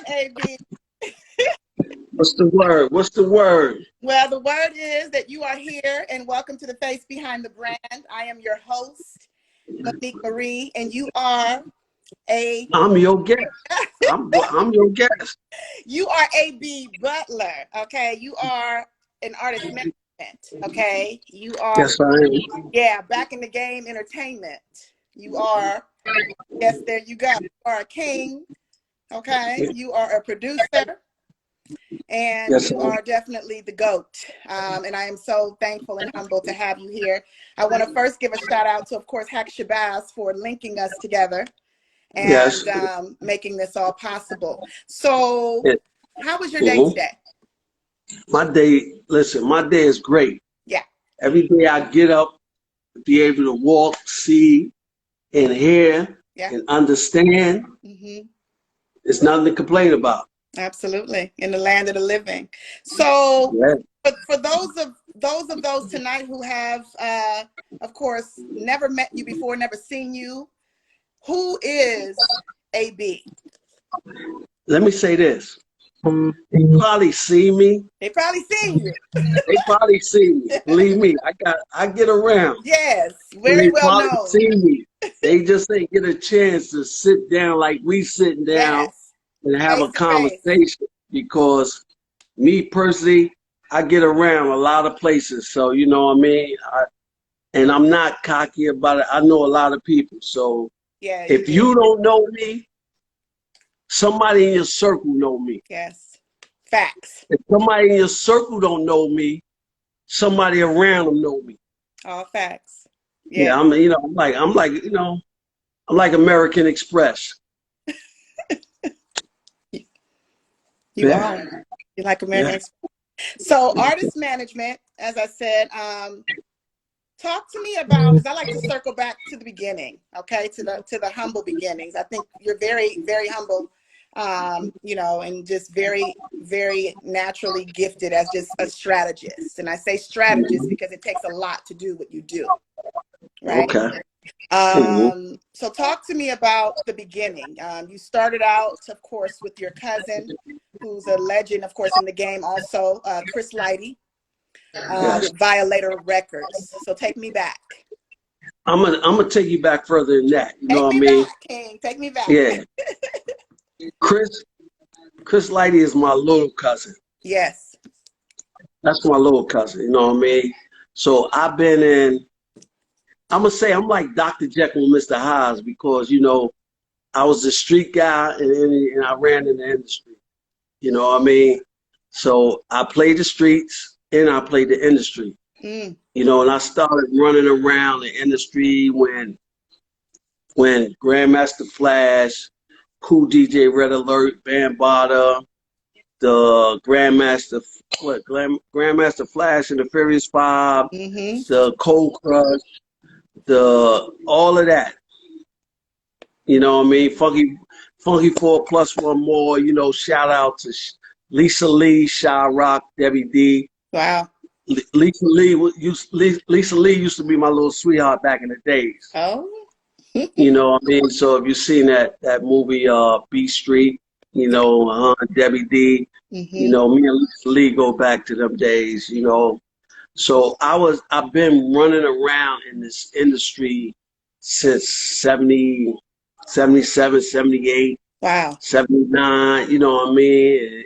AB? What's the word? What's the word? Well, the word is that you are here, and welcome to the Face Behind the Brand. I am your host, Monique Marie, and you are I'm your guest. I'm your guest. you are AB Butler. Okay, you are an artist management. Okay, you are Yes, I am. back in the game, entertainment. You are yes, there you go. You are a king. Okay, you are a producer. And Yes, you are definitely the GOAT. And I am so thankful and humbled to have you here. I want to first give a shout out to, of course, Hack Shabazz for linking us together and yes. making this all possible. So It, how was your day mhm. today? My day, listen, my day is great. Yeah. Every day I get up, be able to walk, see, and hear, Yeah. and understand. Mm-hmm. There's nothing to complain about. Absolutely. In the land of the living. So Yeah. for those tonight who have, of course, never met you before, never seen you, who is AB? Let me say this. They probably see me. They probably seen you. They probably see me. Believe me, I get around. Yes, So very they well probably known. see me. They just ain't get a chance to sit down like we sitting down Yes, and have a face to face. conversation, because me personally, I get around a lot of places. So, you know what I mean? And I'm not cocky about it. I know a lot of people. So Yeah, you if do. you don't know me, somebody in your circle know me. Yes, facts. If somebody in your circle don't know me, somebody around them know me. All facts. Yeah, Yeah, I'm like American Express. you Yeah. are. You like American Yeah. Express. So artist management, as I said, talk to me about, because I like to circle back to the beginning, okay, to the humble beginnings. I think you're very, very humble, and just very, very naturally gifted as just a strategist. And I say strategist because it takes a lot to do what you do, right? Okay. Mhm. So talk to me about the beginning. You started out, of course, with your cousin, who's a legend, of course, in the game also, Chris Lighty, Yes. with Violator Records. So take me back. I'm gonna take you back further than that. You know Take what I me mean? back, King. Take me back. Yeah. Chris Chris Lighty is my little cousin. Yes. That's my little cousin. You know what I mean? So I've been in. I'm gonna say I'm like Dr. Jekyll and Mr. Hyde, because I was a street guy and I ran in the industry. You know what I mean? So I played the streets and I played the industry. Mm. And I started running around the industry when Grandmaster Flash, Cool DJ Red Alert, Bambaataa, the Grandmaster Flash and the Furious Five, Mm-hmm. the Cold Crush, all of that. You know what I mean? Funky 4 plus one more. Shout out to Lisa Lee, Shy Rock, Debbie D. Wow. Lisa Lee used to be my little sweetheart back in the days. Oh. You know what I mean? So if you've seen that movie, B Street, Debbie D, Mm-hmm. me and Lisa Lee go back to them days, So I've been running around in this industry since 70, 77, 78, Wow. 79, you know what I mean?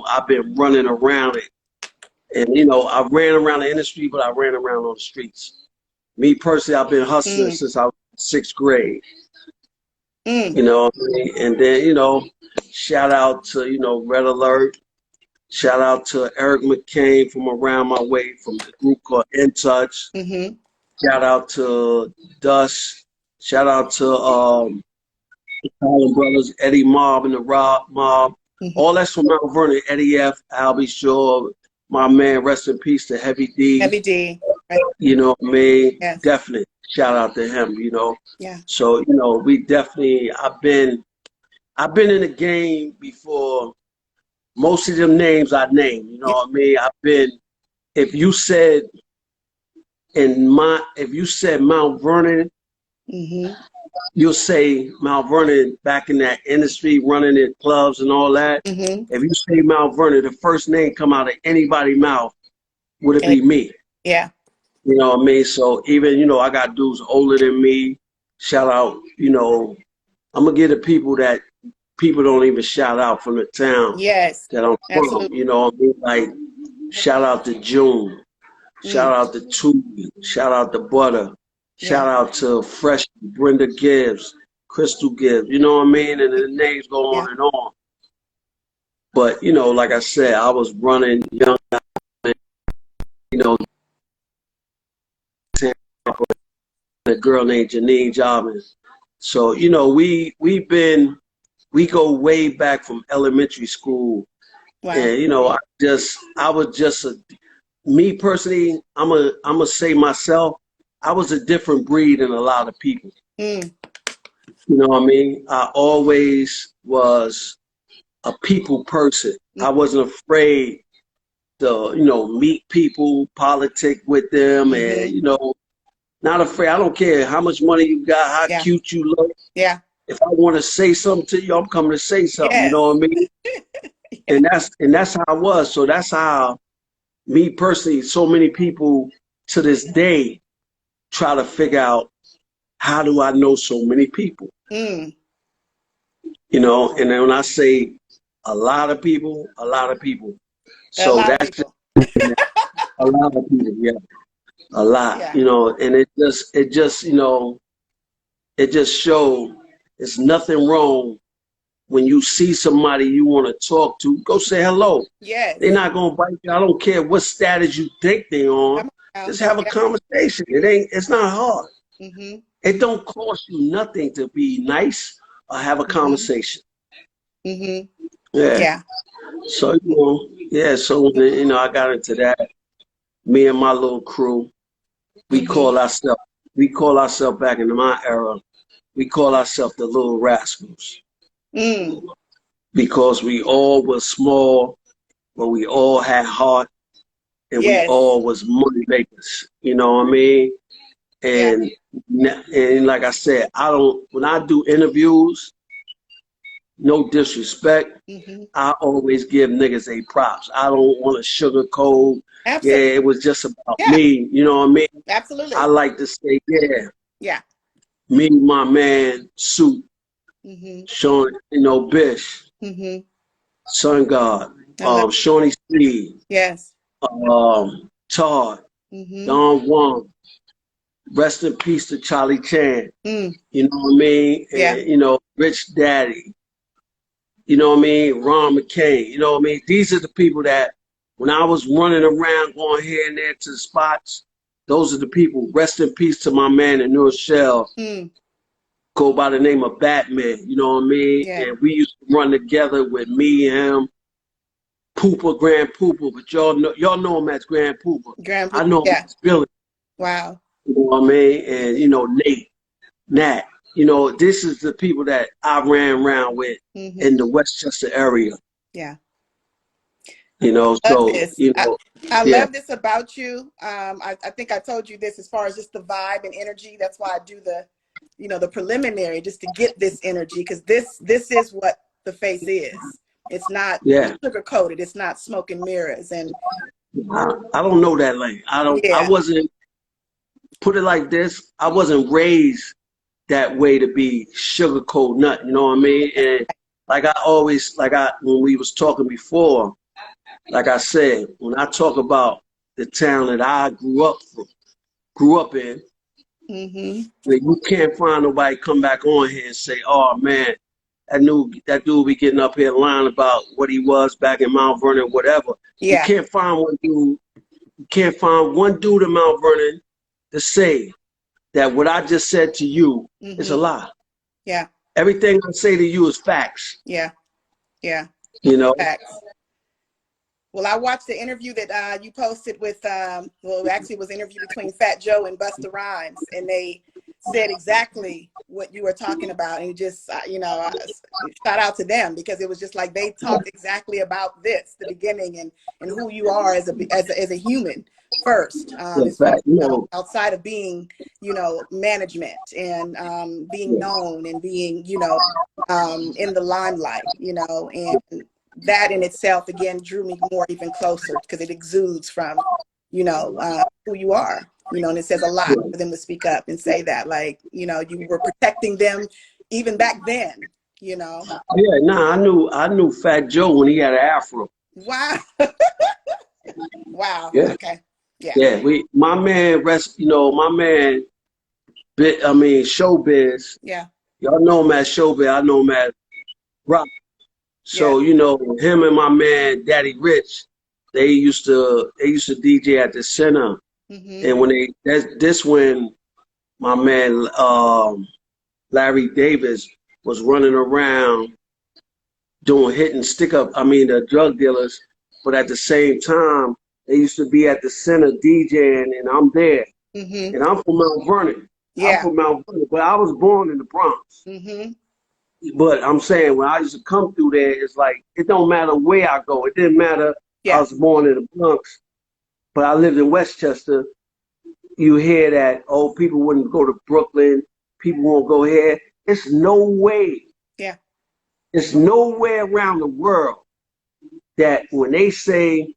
I've been running around it. And, I ran around the industry, but I ran around on the streets. Me personally, I've been hustling since I was in 6th grade. Mm. You know what I mean? And then, shout out to, Red Alert. Shout out to Eric McCain from around my way from the group called In Touch. Mm-hmm. Shout out to Dust. Shout out to the Harlem Brothers, Eddie Mob and the Rob Mob. Mm-hmm. All that's from Mount Vernon. Eddie F, Albie Shaw, my man, rest in peace to Heavy D. Heavy D. Right. You know what I mean? Yes. Definitely. Shout out to him, Yeah. So, we definitely, I've been in the game before most of them names I named, you know what I mean? If you said Mount Vernon, Mm-hmm. you'll say Mount Vernon back in that industry, running in clubs and all that. Mm-hmm. If you say Mount Vernon, the first name come out of anybody's mouth would it be me. Yeah. You know what I mean? So even, you know, I got dudes older than me. Shout out, you know, I'm gonna get the people that people don't even shout out from the town Yes. that I'm from. Absolutely. You know what I mean? Like, shout out to June, shout out to Tubi, shout out to Butter, shout Yeah. out to Fresh, Brenda Gibbs, Crystal Gibbs. You know what I mean? And the names go Yeah. on and on. But you know, like I said, I was running young, you know, a girl named Janine Jobbins. So you know, we go way back from elementary school. Wow. And you know, I was just me personally. I'm a say myself. I was a different breed than a lot of people. Mm. You know what I mean? I always was a people person. I wasn't afraid to, you know, meet people, politic with them, and you know, not afraid. I don't care how much money you got, how cute you look. Yeah. If I want to say something to you, I'm coming to say something. Yes. You know what I mean? And that's how I was. So that's how me personally, so many people to this day try to figure out, how do I know so many people? Mm. You know, and then when I say a lot of people, a lot of people. So that's just a lot of people, yeah. A lot. Yeah. You know, and it just, you know, it just showed there's nothing wrong when you see somebody you want to talk to, go say hello. Yes. They're not gonna bite you. I don't care what status you think they're on. Just have a conversation. It's not hard. Mm-hmm. It don't cost you nothing to be nice or have a conversation. Mm-hmm. Yeah. Yeah. So you know, yeah. So when, you know, I got into that. Me and my little crew, we call ourselves back in my era. We call ourselves the Little Rascals. Mm. Because we all was small, but we all had heart, and we all was money makers. You know what I mean? And and like I said, when I do interviews, no disrespect, I always give niggas a props. I don't want to sugarcoat. Absolutely. Yeah, it was just about me. You know what I mean? Absolutely. I like to say, yeah. Me, my man, Suit, Sean, you know, Bish, Sun God, Shawnee Speed, yes, Todd, Don Juan, rest in peace to Charlie Chan. You know what I mean? And, you know, Rich Daddy. You know what I mean? Ron McCain. You know what I mean? These are the people that, when I was running around going here and there to the spots, those are the people. Rest in peace to my man in New Rochelle. Go by the name of Batman. You know what I mean? Yeah. And we used to run together with me and him. Pooper, Grand Pooper, but y'all know him as Grand Pooper. Grand Pooper. I know him as Billy. Wow. You know what I mean? And, you know, Nat. You know, this is the people that I ran around with in the Westchester area. Yeah. You know, so, you know. I love this about you. I think I told you this as far as just the vibe and energy. That's why I do the, you know, the preliminary, just to get this energy, because this is what the face is. It's not sugar coated. It's not smoke and mirrors. And I don't know that lane. I wasn't, put it like this, I wasn't raised that way to be sugarcoat nut, you know what I mean? And like I always, when we was talking before, like I said, when I talk about the town that I grew up in, you can't find nobody come back on here and say, oh man, that dude be getting up here lying about what he was back in Mount Vernon, whatever. You can't find one dude. You can't find one dude in Mount Vernon to say that what I just said to you is a lie. Yeah. Everything I say to you is facts. Yeah. Yeah. You know? Facts. Well, I watched the interview that you posted with, well, actually it was an interview between Fat Joe and Busta Rhymes, and they said exactly what you were talking about, and you just shout out to them, because it was just like they talked exactly about this, the beginning, and who you are as a human first, In as far fact, you know, outside of being management and being known and being in the limelight, and that in itself again drew me more even closer, because it exudes from who you are. And it says a lot for them to speak up and say that, like, you were protecting them even back then, Yeah, nah, I knew Fat Joe when he had an afro. Wow. Wow. Yeah. Okay. Yeah. Yeah, my man, Showbiz. Yeah. Y'all know him as Showbiz. I know him as Rock. Yeah. So, him and my man, Daddy Rich, they used to DJ at the center. Mm-hmm. And when my man, Larry Davis was running around doing the drug dealers, but at the same time, they used to be at the center DJing, and I'm there. Mm-hmm. And I'm from Mount Vernon. Yeah. I'm from Mount Vernon, but I was born in the Bronx. Mm-hmm. But I'm saying, when I used to come through there, it's like, it don't matter where I go. It didn't matter. Yeah. I was born in the Bronx, but I lived in Westchester. You hear that, oh, people wouldn't go to Brooklyn. People won't go here. It's no way. Yeah. It's nowhere around the world that when they say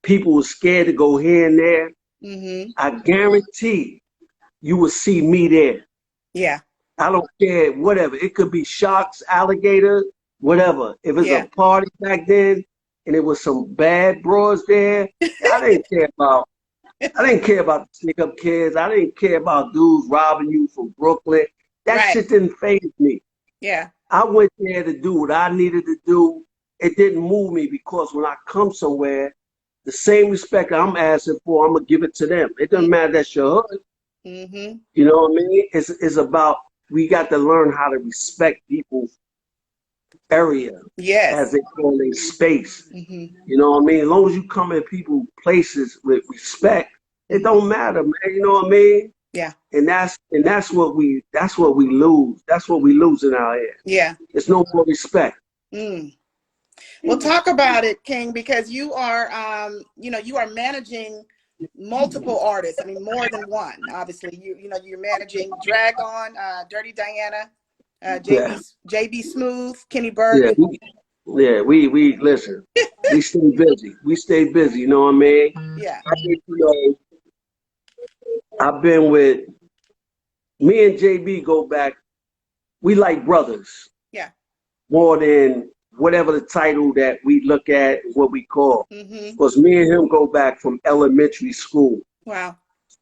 people were scared to go here and there, Mm-hmm. I guarantee you will see me there. Yeah. I don't care, whatever. It could be sharks, alligators, whatever. If it's a party back then and it was some bad bros there, I didn't care about the stick up kids. I didn't care about dudes robbing you from Brooklyn. That shit didn't faze me. Yeah. I went there to do what I needed to do. It didn't move me, because when I come somewhere, the same respect I'm asking for, I'm gonna give it to them. It doesn't matter that's your hood. Mm-hmm. You know what I mean? It's about, we got to learn how to respect people's area, as they call their space. Mm-hmm. You know what I mean? As long as you come in people's places with respect, it don't matter, man. You know what I mean? Yeah. And that's what we lose. That's what we lose in our head. Yeah. It's no more respect. Mm. Well, talk about it, King, because you are, you are managing multiple artists. I mean, more than one. Obviously, you're managing Dragon, Dirty Diana, JB Smooth, Kenny Berg. Yeah, we listen. We stay busy. We stay busy. You know what I mean? Yeah. I've been with, me and JB go back. We like brothers. Yeah. More than whatever the title that we look at, what we call. Mm-hmm. Because me and him go back from elementary school. Wow.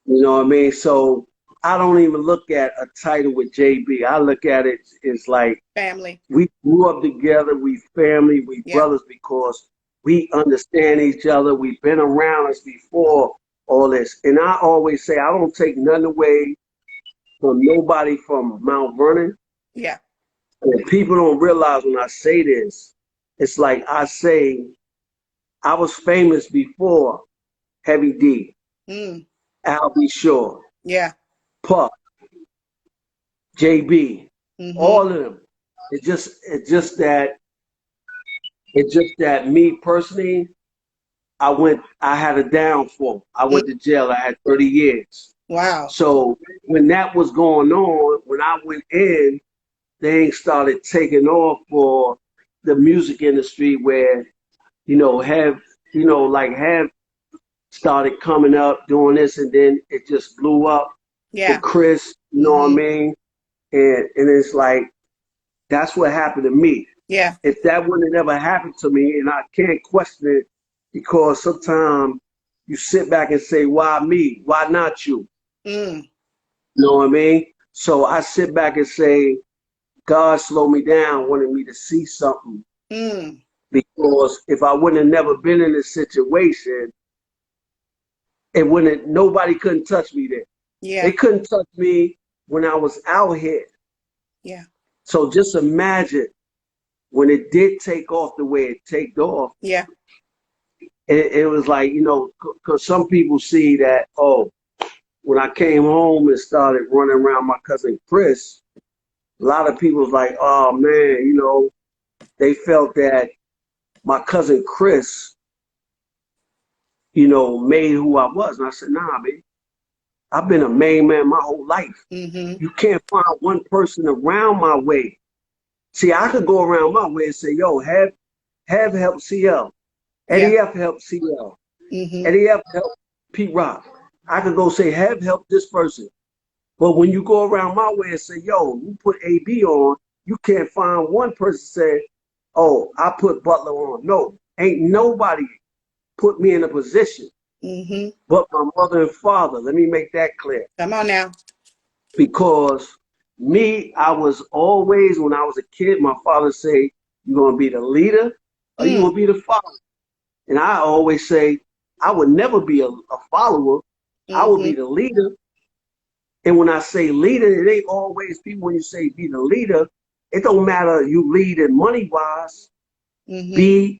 You know what I mean? So I don't even look at a title with JB. I look at it as like family. We grew up together. We family. We brothers, because we understand each other. We've been around us before all this. And I always say, I don't take nothing away from nobody from Mount Vernon. Yeah. And people don't realize when I say this, it's like I say, I was famous before Heavy D, Al B. Shaw, Puff, JB, all of them. It's just that me personally, I had a downfall. I went to jail. I had 30 years. Wow. So when that was going on, when I went in, things started taking off for the music industry, where, Have started coming up doing this, and then it just blew up. Yeah. With Chris, you know what I mean? And it's like, that's what happened to me. Yeah. If that wouldn't have ever happened to me, and I can't question it, because sometimes you sit back and say, why me? Why not you? You know what I mean? So I sit back and say, God slowed me down, wanted me to see something. Because if I wouldn't have never been in this situation, nobody couldn't touch me there. Yeah. They couldn't touch me when I was out here. Yeah. So just imagine when it did take off the way it taked off. Yeah. It was like, because some people see that, oh, when I came home and started running around my cousin Chris, a lot of people was like, oh man, you know, they felt that my cousin Chris, you know, made who I was. And I said, nah, man, I've been a main man my whole life. Mm-hmm. You can't find one person around my way. See, I could go around my way and say, yo, have help CL. Eddie F help CL. Mm-hmm. Eddie F help Pete Rock. I could go say, have help this person. But when you go around my way and say, yo, you put AB on, you can't find one person say, oh, I put Butler on. No, ain't nobody put me in a position but my mother and father. Let me make that clear. Come on now. Because me, I was always, when I was a kid, my father say, you're going to be the leader or you're going to be the follower. And I always say, I would never be a follower. I would be the leader. And when I say leader, it ain't always people when you say be the leader. It don't matter you lead in money-wise. Be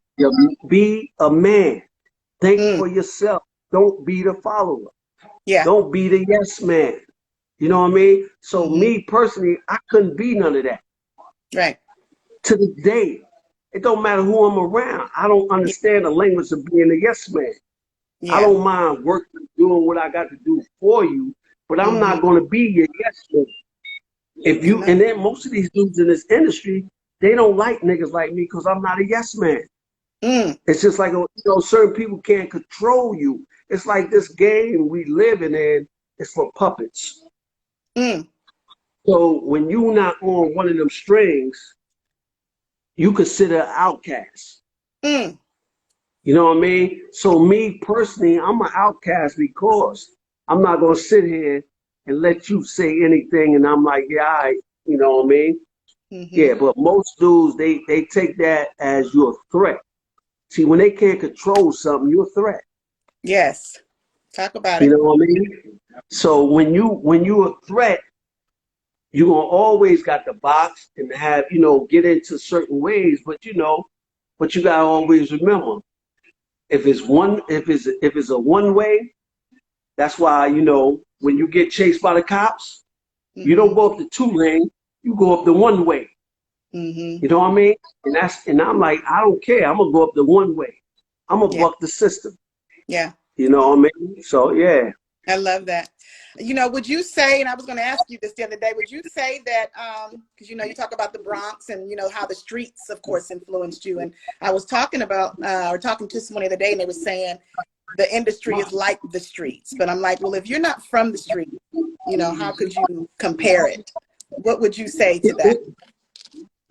a man. Think for yourself. Don't be the follower. Yeah. Don't be the yes man. You know what I mean? So me personally, I couldn't be none of that. Right. To this day, it don't matter who I'm around. I don't understand the language of being a yes man. Yeah. I don't mind working, doing what I got to do for you, but I'm not going to be your yes man. If you, and then most of these dudes in this industry, they don't like niggas like me because I'm not a yes man. It's just like, you know, certain people can't control you. It's like this game we living in is for puppets. So when you not on one of them strings, you consider an outcast. You know what I mean? So me personally, I'm an outcast because I'm not going to sit here and let you say anything and I'm like, yeah, all right, you know what I mean? Yeah, but most dudes, they take that as your threat. See, when they can't control something, you're a threat. Yes. Talk about You it. know what I mean? So when you're a threat, you're gonna always got the box and have, you know, get into certain ways, but you gotta always remember, if it's a one way, that's why, you know, when you get chased by the cops, you don't go up the 2-lane, you go up the 1-way. You know what I mean? And I'm like, I don't care. I'm gonna go up the 1-way. I'm gonna buck the system. Yeah. You know what I mean? So yeah. I love that. You know, would you say, and I was going to ask you this the other day, would you say that, because, you know, you talk about the Bronx and, you know, how the streets, of course, influenced you. And I was talking about, or talking to someone the other day, and they were saying the industry is like the streets. But I'm like, well, if you're not from the street, you know, how could you compare it? What would you say to that?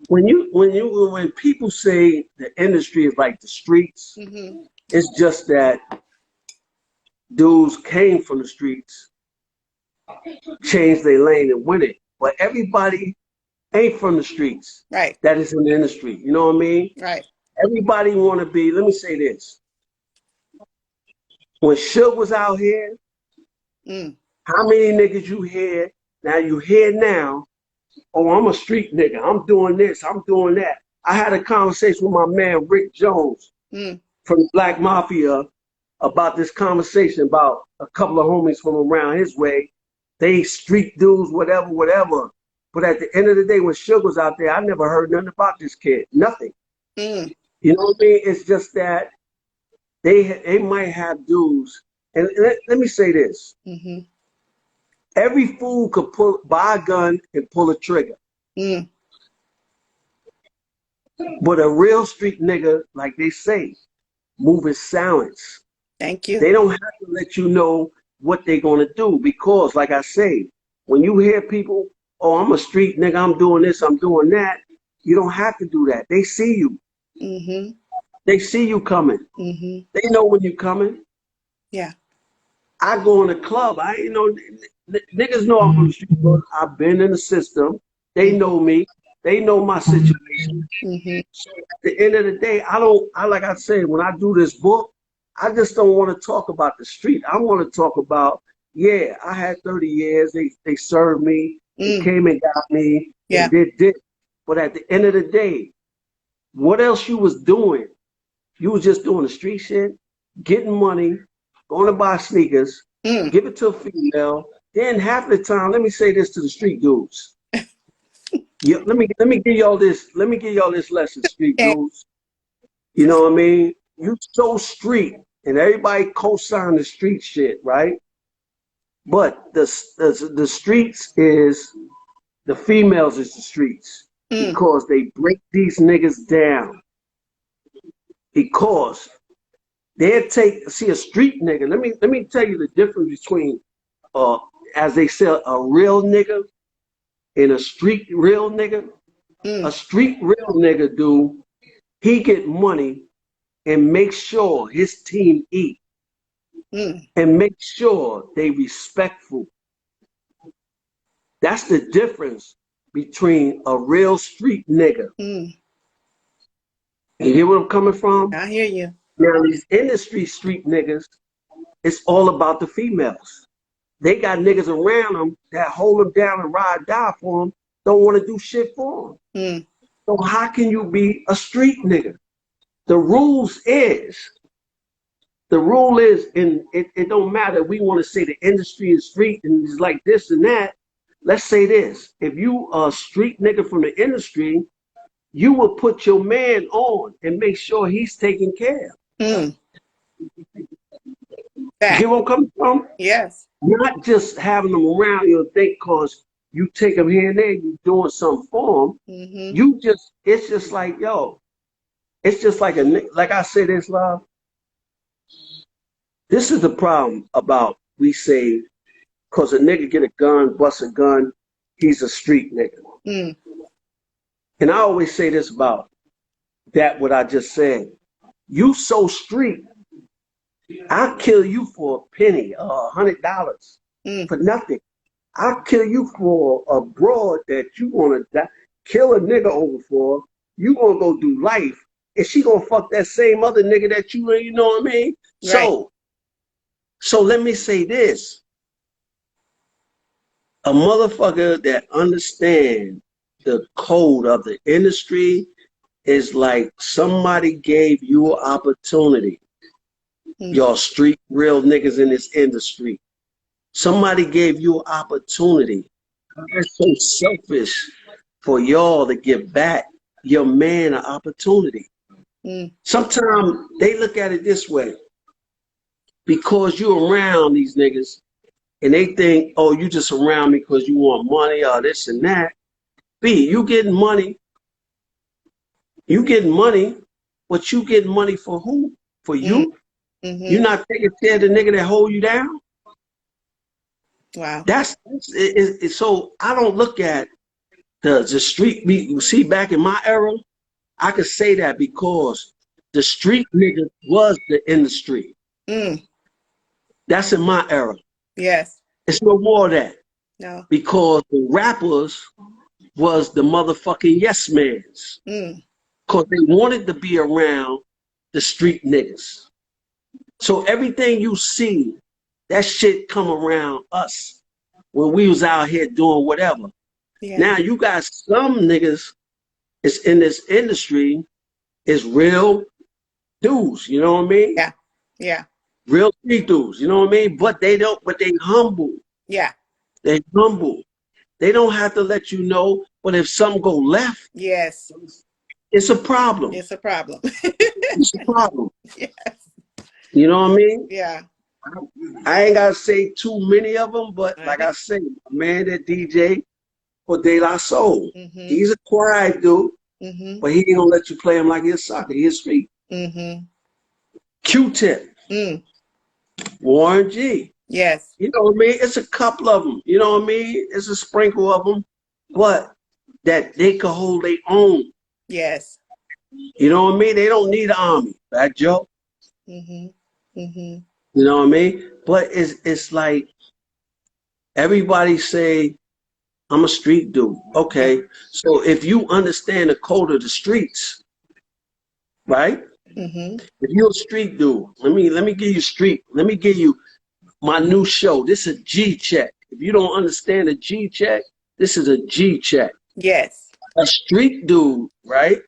When people say the industry is like the streets, it's just that dudes came from the streets, changed their lane and went it. But everybody ain't from the streets. Right. That is in the industry. You know what I mean? Right. Everybody want to be, let me say this. When Suge was out here, how many niggas you hear? Now you hear now, oh, I'm a street nigga. I'm doing this. I'm doing that. I had a conversation with my man, Rick Jones, from the Black Mafia, about this conversation about a couple of homies from around his way. They street dudes, whatever. But at the end of the day, when Suge was out there, I never heard nothing about this kid. Nothing. You know what I mean? It's just that they might have dudes. And let me say this. Every fool could buy a gun and pull a trigger. But a real street nigga, like they say, move in silence. Thank you. They don't have to let you know what they're going to do because, like I say, when you hear people, oh, I'm a street nigga, I'm doing this, I'm doing that, you don't have to do that. They see you. They see you coming. They know when you're coming. Yeah. I go in the club. I ain't know, niggas know I'm from the street, but I've been in the system. They know me. They know my situation. So at the end of the day, like I said, when I do this book, I just don't want to talk about the street. I want to talk about, yeah, I had 30 years. They served me. They came and got me. Yeah. They did this. But at the end of the day, what else you was doing? You was just doing the street shit, getting money, going to buy sneakers, Give it to a female. Then half the time, let me say this to the street dudes. Yeah, let me give y'all this. Let me give y'all this lesson, street Okay. dudes. You know what I mean? You so street, and everybody co-sign the street shit, right? But the streets is the females is the streets because they break these niggas down. Because they'll see a street nigga. Let me tell you the difference between as they say, a real nigga and a street real nigga. A street real nigga, dude, he get money and make sure his team eat and make sure they respectful. That's the difference between a real street nigga. You hear where I'm coming from? I hear you. Now, these industry street niggas, it's all about the females. They got niggas around them that hold them down and ride die for them, don't want to do shit for them. So how can you be a street nigga? The rule is, and it don't matter. We want to say the industry is street and it's like this and that. Let's say this. If you a street nigga from the industry, you will put your man on and make sure he's taken care of. You get where I'm coming from? Yes. Not just having them around you and think because you take them here and there, you doing something for them. It's just like, yo, it's just like like I said this, love. This is the problem about we say, because a nigga get a gun, bust a gun, he's a street nigga. And I always say this about that, what I just said. You so street, I'll kill you for a penny, $100 for nothing. I'll kill you for a broad that you want to kill a nigga over for. You gonna go do life, and she gonna fuck that same other nigga that you know what I mean? Right. So let me say this. A motherfucker that understands the code of the industry is like somebody gave you an opportunity. Y'all street real niggas in this industry. Somebody gave you an opportunity. It's so selfish for y'all to give back your man an opportunity. Sometimes they look at it this way. Because you're around these niggas and they think, oh, you just around me because you want money or this and that. B, you getting money. You getting money, but you getting money for who? For you? You're not taking care of the nigga that hold you down? Wow. That's so I don't look at the street. You see, back in my era, I could say that because the street nigga was the industry. That's in my era. Yes. It's no more of that. No. Because the rappers was the motherfucking yes mans. Because they wanted to be around the street niggas. So everything you see, that shit come around us when we was out here doing whatever. Yeah. Now you got some niggas is in this industry is real dudes, you know what I mean? Yeah. Yeah. Real street dudes, you know what I mean? But they humble. Yeah. They humble. They don't have to let you know, but if something go left, yes, it's a problem. It's a problem. It's a problem. Yes. You know what I mean? Yeah. I ain't gotta say too many of them, but like I said, man, that DJ for De La Soul, he's a quiet dude, but he ain't gonna let you play him like he's soccer. He's street. Q-Tip. Warren G. Yes. You know what I mean? It's a couple of them. You know what I mean? It's a sprinkle of them, but that they could hold their own. Yes. You know what I mean? They don't need an army. That joke. You know what I mean? But it's like everybody say, I'm a street dude. Okay. So if you understand the code of the streets, right? If you're a street dude, let me give you street. Let me give you my new show. This is a G check. If you don't understand a G check, this is a G check. Yes. A street dude, right?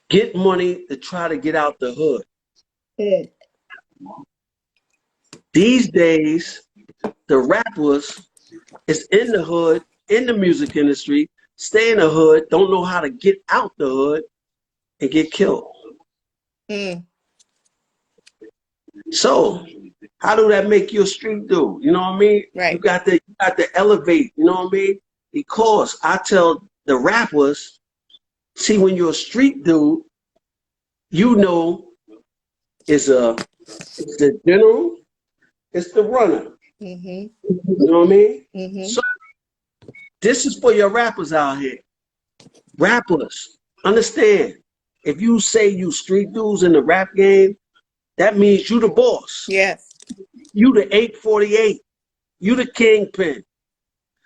Get money to try to get out the hood. These days, the rappers is in the hood, in the music industry, stay in the hood, don't know how to get out the hood and get killed. Mm. So how do that make you a street dude? You know what I mean? Right. You got to elevate, you know what I mean? Because I tell the rappers, see, when you're a street dude, you know it's the general, it's the runner. Mm-hmm. You know what I mean? Mm-hmm. So this is for your rappers out here. Rappers, understand, if you say you street dudes in the rap game, that means you the boss. Yes. You the 848. You the kingpin.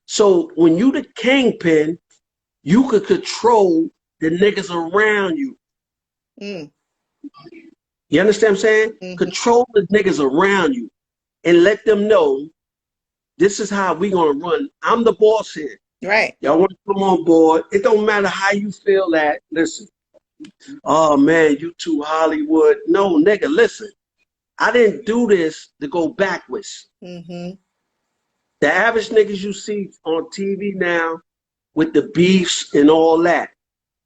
So when you the kingpin, you could control the niggas around you. Mm. You understand what I'm saying? Mm-hmm. Control the niggas around you and let them know this is how we gonna run. I'm the boss here. Right. Y'all want to come on board. It don't matter how you feel that. Listen, oh man, you too Hollywood. No, nigga, listen. I didn't do this to go backwards. Mm-hmm. The average niggas you see on TV now with the beefs and all that,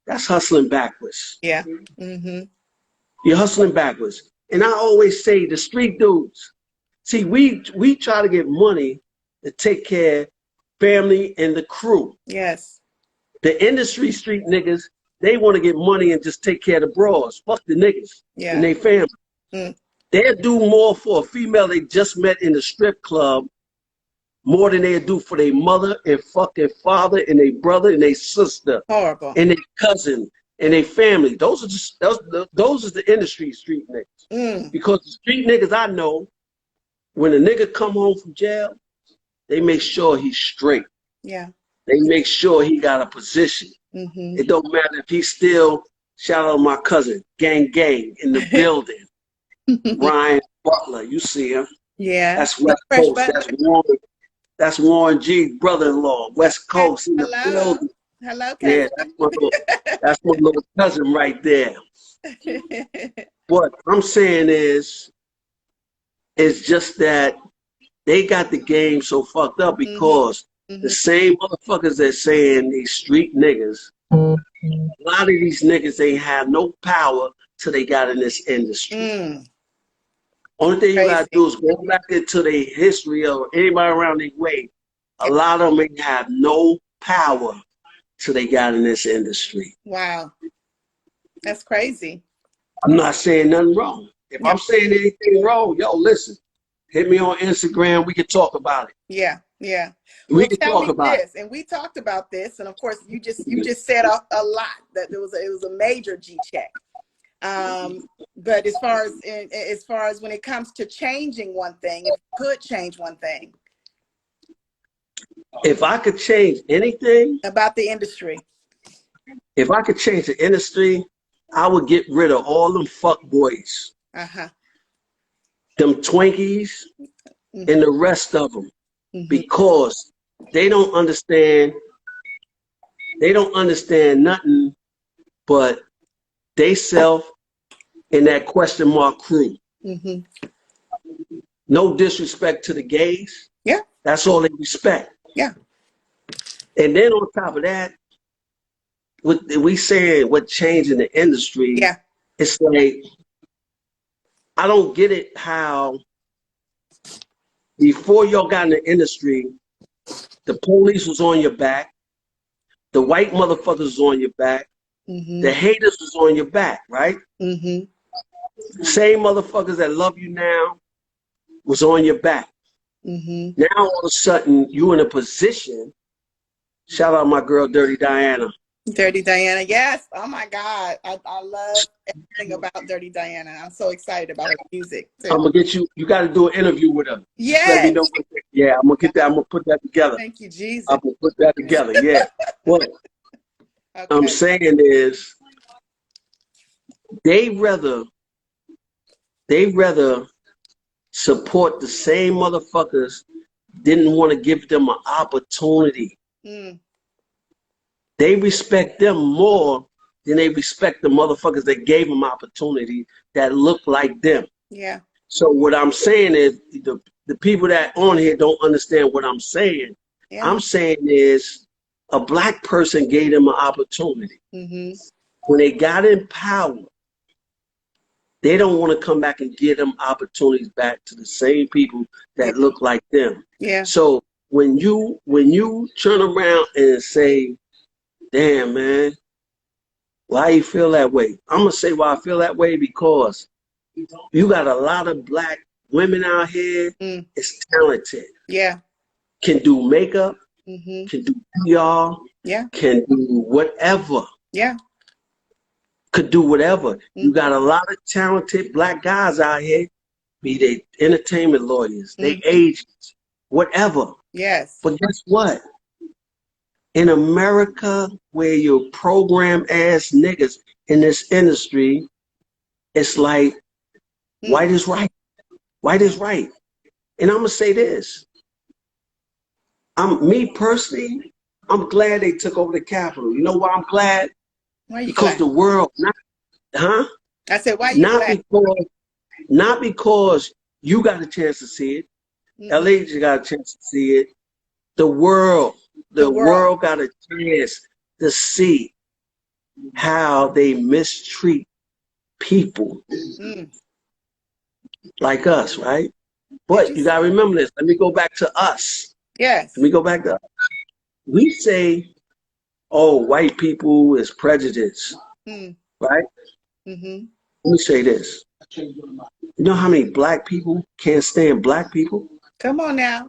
that's hustling backwards. Yeah. Mm-hmm. You're hustling backwards. And I always say the street dudes, see, we try to get money to take care of family and the crew. Yes. The industry street niggas, they want to get money and just take care of the bros. Fuck the niggas and their family. Mm. They'll do more for a female they just met in the strip club more than they'll do for their mother and fuck their father and their brother and their sister. Horrible. And their cousin and their family. Those are the industry street niggas. Mm. Because the street niggas I know, when a nigga come home from jail, they make sure he's straight. Yeah. They make sure he got a position. Mm-hmm. It don't matter if he's still, shout out my cousin, gang in the building. Ryan Butler, you see him. Yeah. That's West Coast. That's Warren G's brother-in-law, West Coast in the building. Hello, cousin. Yeah, that's my little cousin right there. What I'm saying is, it's just that they got the game so fucked up because the same motherfuckers that saying these street niggas, a lot of these niggas ain't have no power till they got in this industry. Mm. Only thing you gotta do is go back into their history or anybody around their way. A lot of them ain't have no power till they got in this industry. Wow. That's crazy. I'm not saying nothing wrong. If I'm saying anything wrong, yo, listen, hit me on Instagram. We can talk about it. Yeah, yeah. We can talk about this, and we talked about this, and of course, you just said a lot that it was a major G check. But as far as when it comes to changing one thing, if you could change one thing. If I could change anything about the industry, if I could change the industry, I would get rid of all them fuck boys. Uh-huh. Them Twinkies and the rest of them. Because they don't understand nothing but they self and that question mark crew. No disrespect to the gays. Yeah. That's all they respect. Yeah. And then on top of that, what we saying what changing the industry, yeah, it's like I don't get it how before y'all got in the industry, the police was on your back, the white motherfuckers was on your back, the haters was on your back, right? Same motherfuckers that love you now was on your back. Now all of a sudden you in a position. Shout out my girl Dirti Diana. Dirti Diana, yes. Oh my God, I love everything about Dirti Diana. I'm so excited about her music too. I'm gonna get you. You got to do an interview with her. Yes. Let me know. Yeah, I'm gonna get that. I'm gonna put that together. Thank you, Jesus. I'm gonna put that together. Yeah. What I'm saying is, they rather support the same motherfuckers didn't want to give them an opportunity. They respect them more than they respect the motherfuckers that gave them opportunity that look like them. Yeah. So what I'm saying is the people that on here don't understand what I'm saying. Yeah. I'm saying is a black person gave them an opportunity. Mm-hmm. When they got in power, they don't want to come back and give them opportunities back to the same people that look like them. Yeah. So when you turn around and say, damn, man, why you feel that way? I'm going to say why I feel that way because you got a lot of black women out here. It's talented. Yeah. Can do makeup. Mm-hmm. Can do PR. Yeah. Can do whatever. Yeah. Could do whatever. You got a lot of talented black guys out here, be they entertainment lawyers, they agents, whatever. Yes. But guess what? In America, where you're program ass niggas in this industry, it's like white is right. White is right. And I'm gonna say this. Me personally, I'm glad they took over the Capitol. You know why I'm glad? Why are you because glad? the world, I said, why are you glad? Not because you got a chance to see it. LA just got a chance to see it. The world got a chance to see how they mistreat people like us, right? But you got to remember this. Let me go back to us. Yes. Let me go back to us. We say, oh, white people is prejudice, right? Mm-hmm. Let me say this. You know how many black people can't stand black people? Come on now.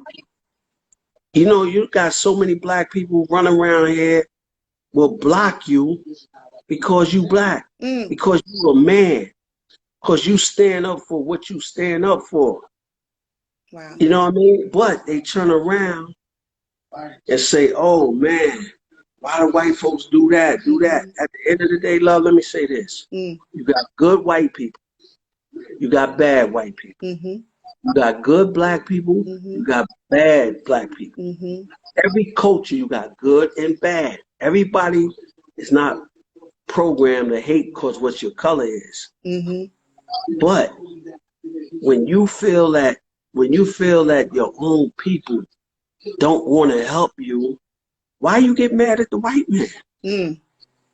You know, you got so many black people running around here will block you because you black, because you a man, because you stand up for what you stand up for. Wow. You know what I mean? But they turn around and say, oh, man, why do white folks do that, do that? At the end of the day, love, let me say this. You got good white people. You got bad white people. You got good black people. You got bad black people. Every culture, you got good and bad. Everybody is not programmed to hate because what your color is. But when you feel that your own people don't want to help you, why you get mad at the white man?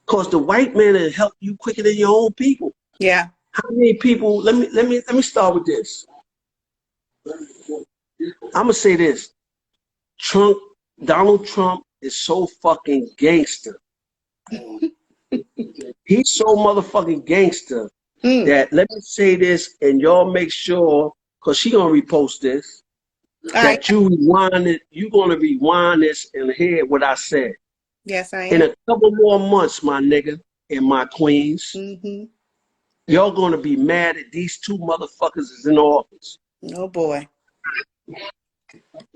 Because the white man will help you quicker than your own people. Yeah. How many people? Let me start with this. I'm gonna say this. Donald Trump is so fucking gangster. He's so motherfucking gangster that, let me say this, and y'all make sure, because she gonna repost this, that you rewind it, you gonna rewind this and hear what I said. Yes, I am. In a couple more months, my nigga and my queens, y'all gonna be mad at these two motherfuckers is in office. Oh boy.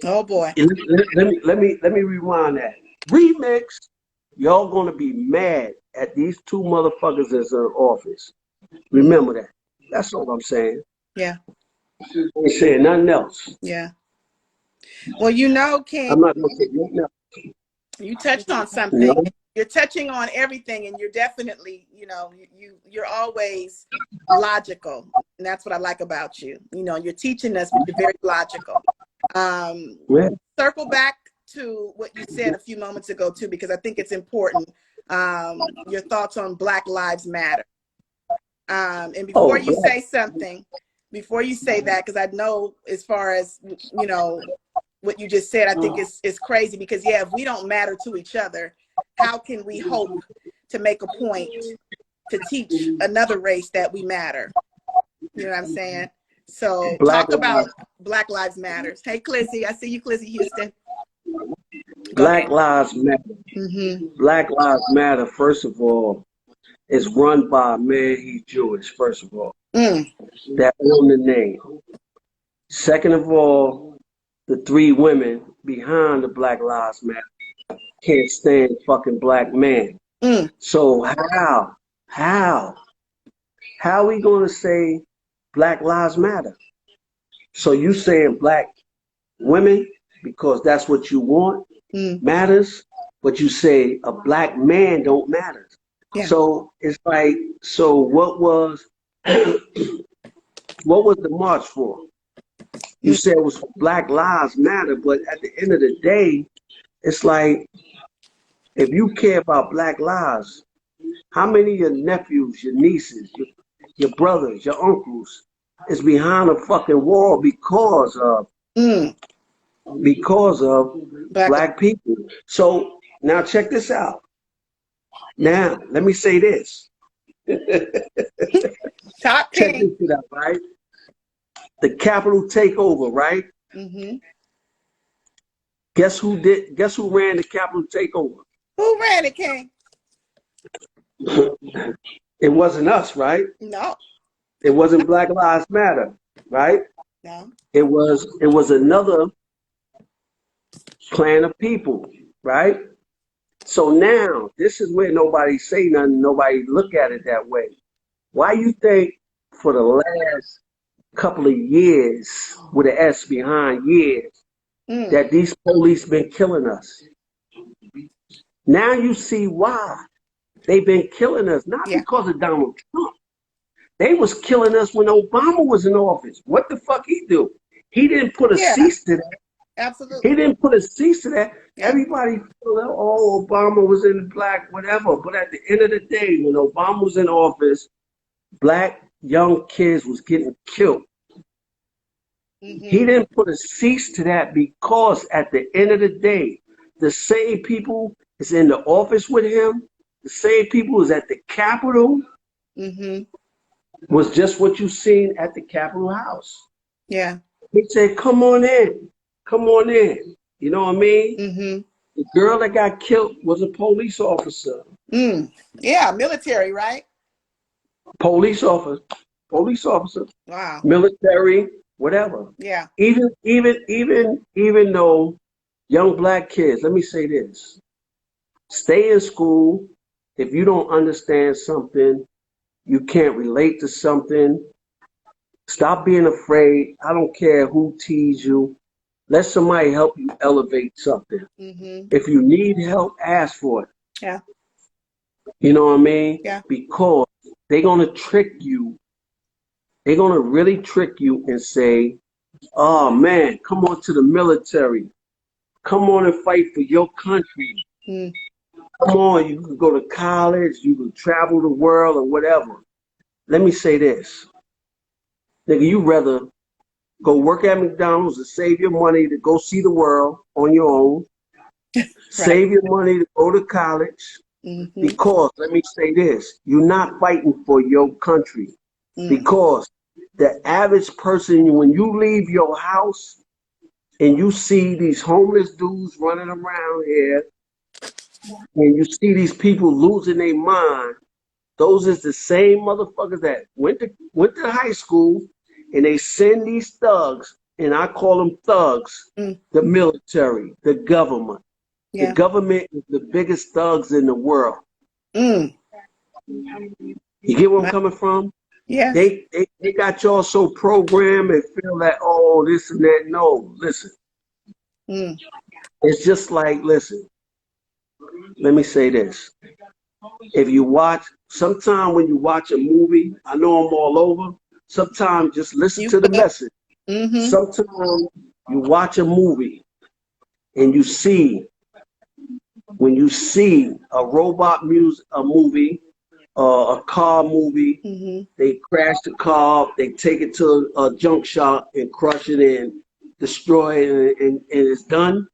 Oh boy. Let me rewind that. Remix. Y'all gonna be mad at these two motherfuckers that's in office. Remember that. That's all I'm saying. Yeah. I ain't saying nothing else. Yeah. Well, you know, King, I'm not gonna say nothing else. You touched on something. You know? You're touching on everything, and you're definitely, you're always logical, and that's what I like about you. You know, you're teaching us, but you're very logical. Circle back to what you said a few moments ago too, because I think it's important. Your thoughts on Black Lives Matter. And before you say something, before you say that, because I know as far as what you just said, I think it's crazy because if we don't matter to each other, how can we hope to make a point to teach another race that we matter? You know what I'm saying? So talk about Black Lives Matters. Hey, Clizzy, I see you, Clizzy Houston. Black Lives Matter. Black Lives Matter, first of all, is run by a man, he's Jewish, first of all. That own the name. Second of all, the three women behind the Black Lives Matter can't stand fucking black men. So how are we gonna say Black Lives Matter? So you saying black women because that's what you want matters, but you say a black man don't matter. Yeah. So it's like, so what was the march for? You said it was Black Lives Matter, but at the end of the day, it's like, if you care about Black lives, how many of your nephews, your nieces, your brothers, your uncles is behind a fucking wall because of Black people? So now check this out. Now, let me say this. Top Check king. this shit out, right? The Capitol takeover, right? Mm-hmm. Guess who ran the Capitol takeover? Who ran it, King? It wasn't us, right? No. It wasn't Black Lives Matter, right? No. It was another clan of people, right? So now this is where nobody say nothing, nobody look at it that way. Why you think for the last couple of years, with an S behind years, that these police been killing us? Now you see why they've been killing us, not because of Donald Trump. They was killing us when Obama was in office. What the fuck he do? He didn't put a cease to that. Absolutely. He didn't put a cease to that. Yeah. Everybody feel that, oh, Obama was in black, whatever. But at the end of the day, when Obama was in office, black young kids was getting killed. He didn't put a cease to that because at the end of the day, the same people is in the office with him, the same people is at the Capitol, was just what you seen at the Capitol House. Yeah. He said, come on in. Come on in. You know what I mean? The girl that got killed was a police officer. Yeah, military, right? Police officer. Police officer. Wow. Military, whatever. Yeah. Even though young black kids, let me say this. Stay in school. If you don't understand something, you can't relate to something, stop being afraid. I don't care who tease you. Let somebody help you elevate something. If you need help, ask for it. Yeah. You know what I mean? Yeah. Because they're going to trick you. They're going to really trick you and say, oh, man, come on to the military. Come on and fight for your country. Come on, you can go to college. You can travel the world or whatever. Let me say this. Nigga, you rather go work at McDonald's and save your money to go see the world on your own. Save your money to go to college. Because, let me say this, you're not fighting for your country. Because the average person, when you leave your house and you see these homeless dudes running around here, and you see these people losing their mind, those is the same motherfuckers that went to high school and they send these thugs, and I call them thugs, the military, the government. Yeah. The government is the biggest thugs in the world. You get where I'm coming from? Yeah. They got y'all so programmed and feel that, oh, this and that. No, listen. It's just like, listen, let me say this. If you watch, sometime when you watch a movie, I know I'm all over, sometimes just listen to the message. Sometimes you watch a movie and you see, when you see a robot movie, a car movie, they crash the car, they take it to a junk shop and crush it and destroy it and it's done.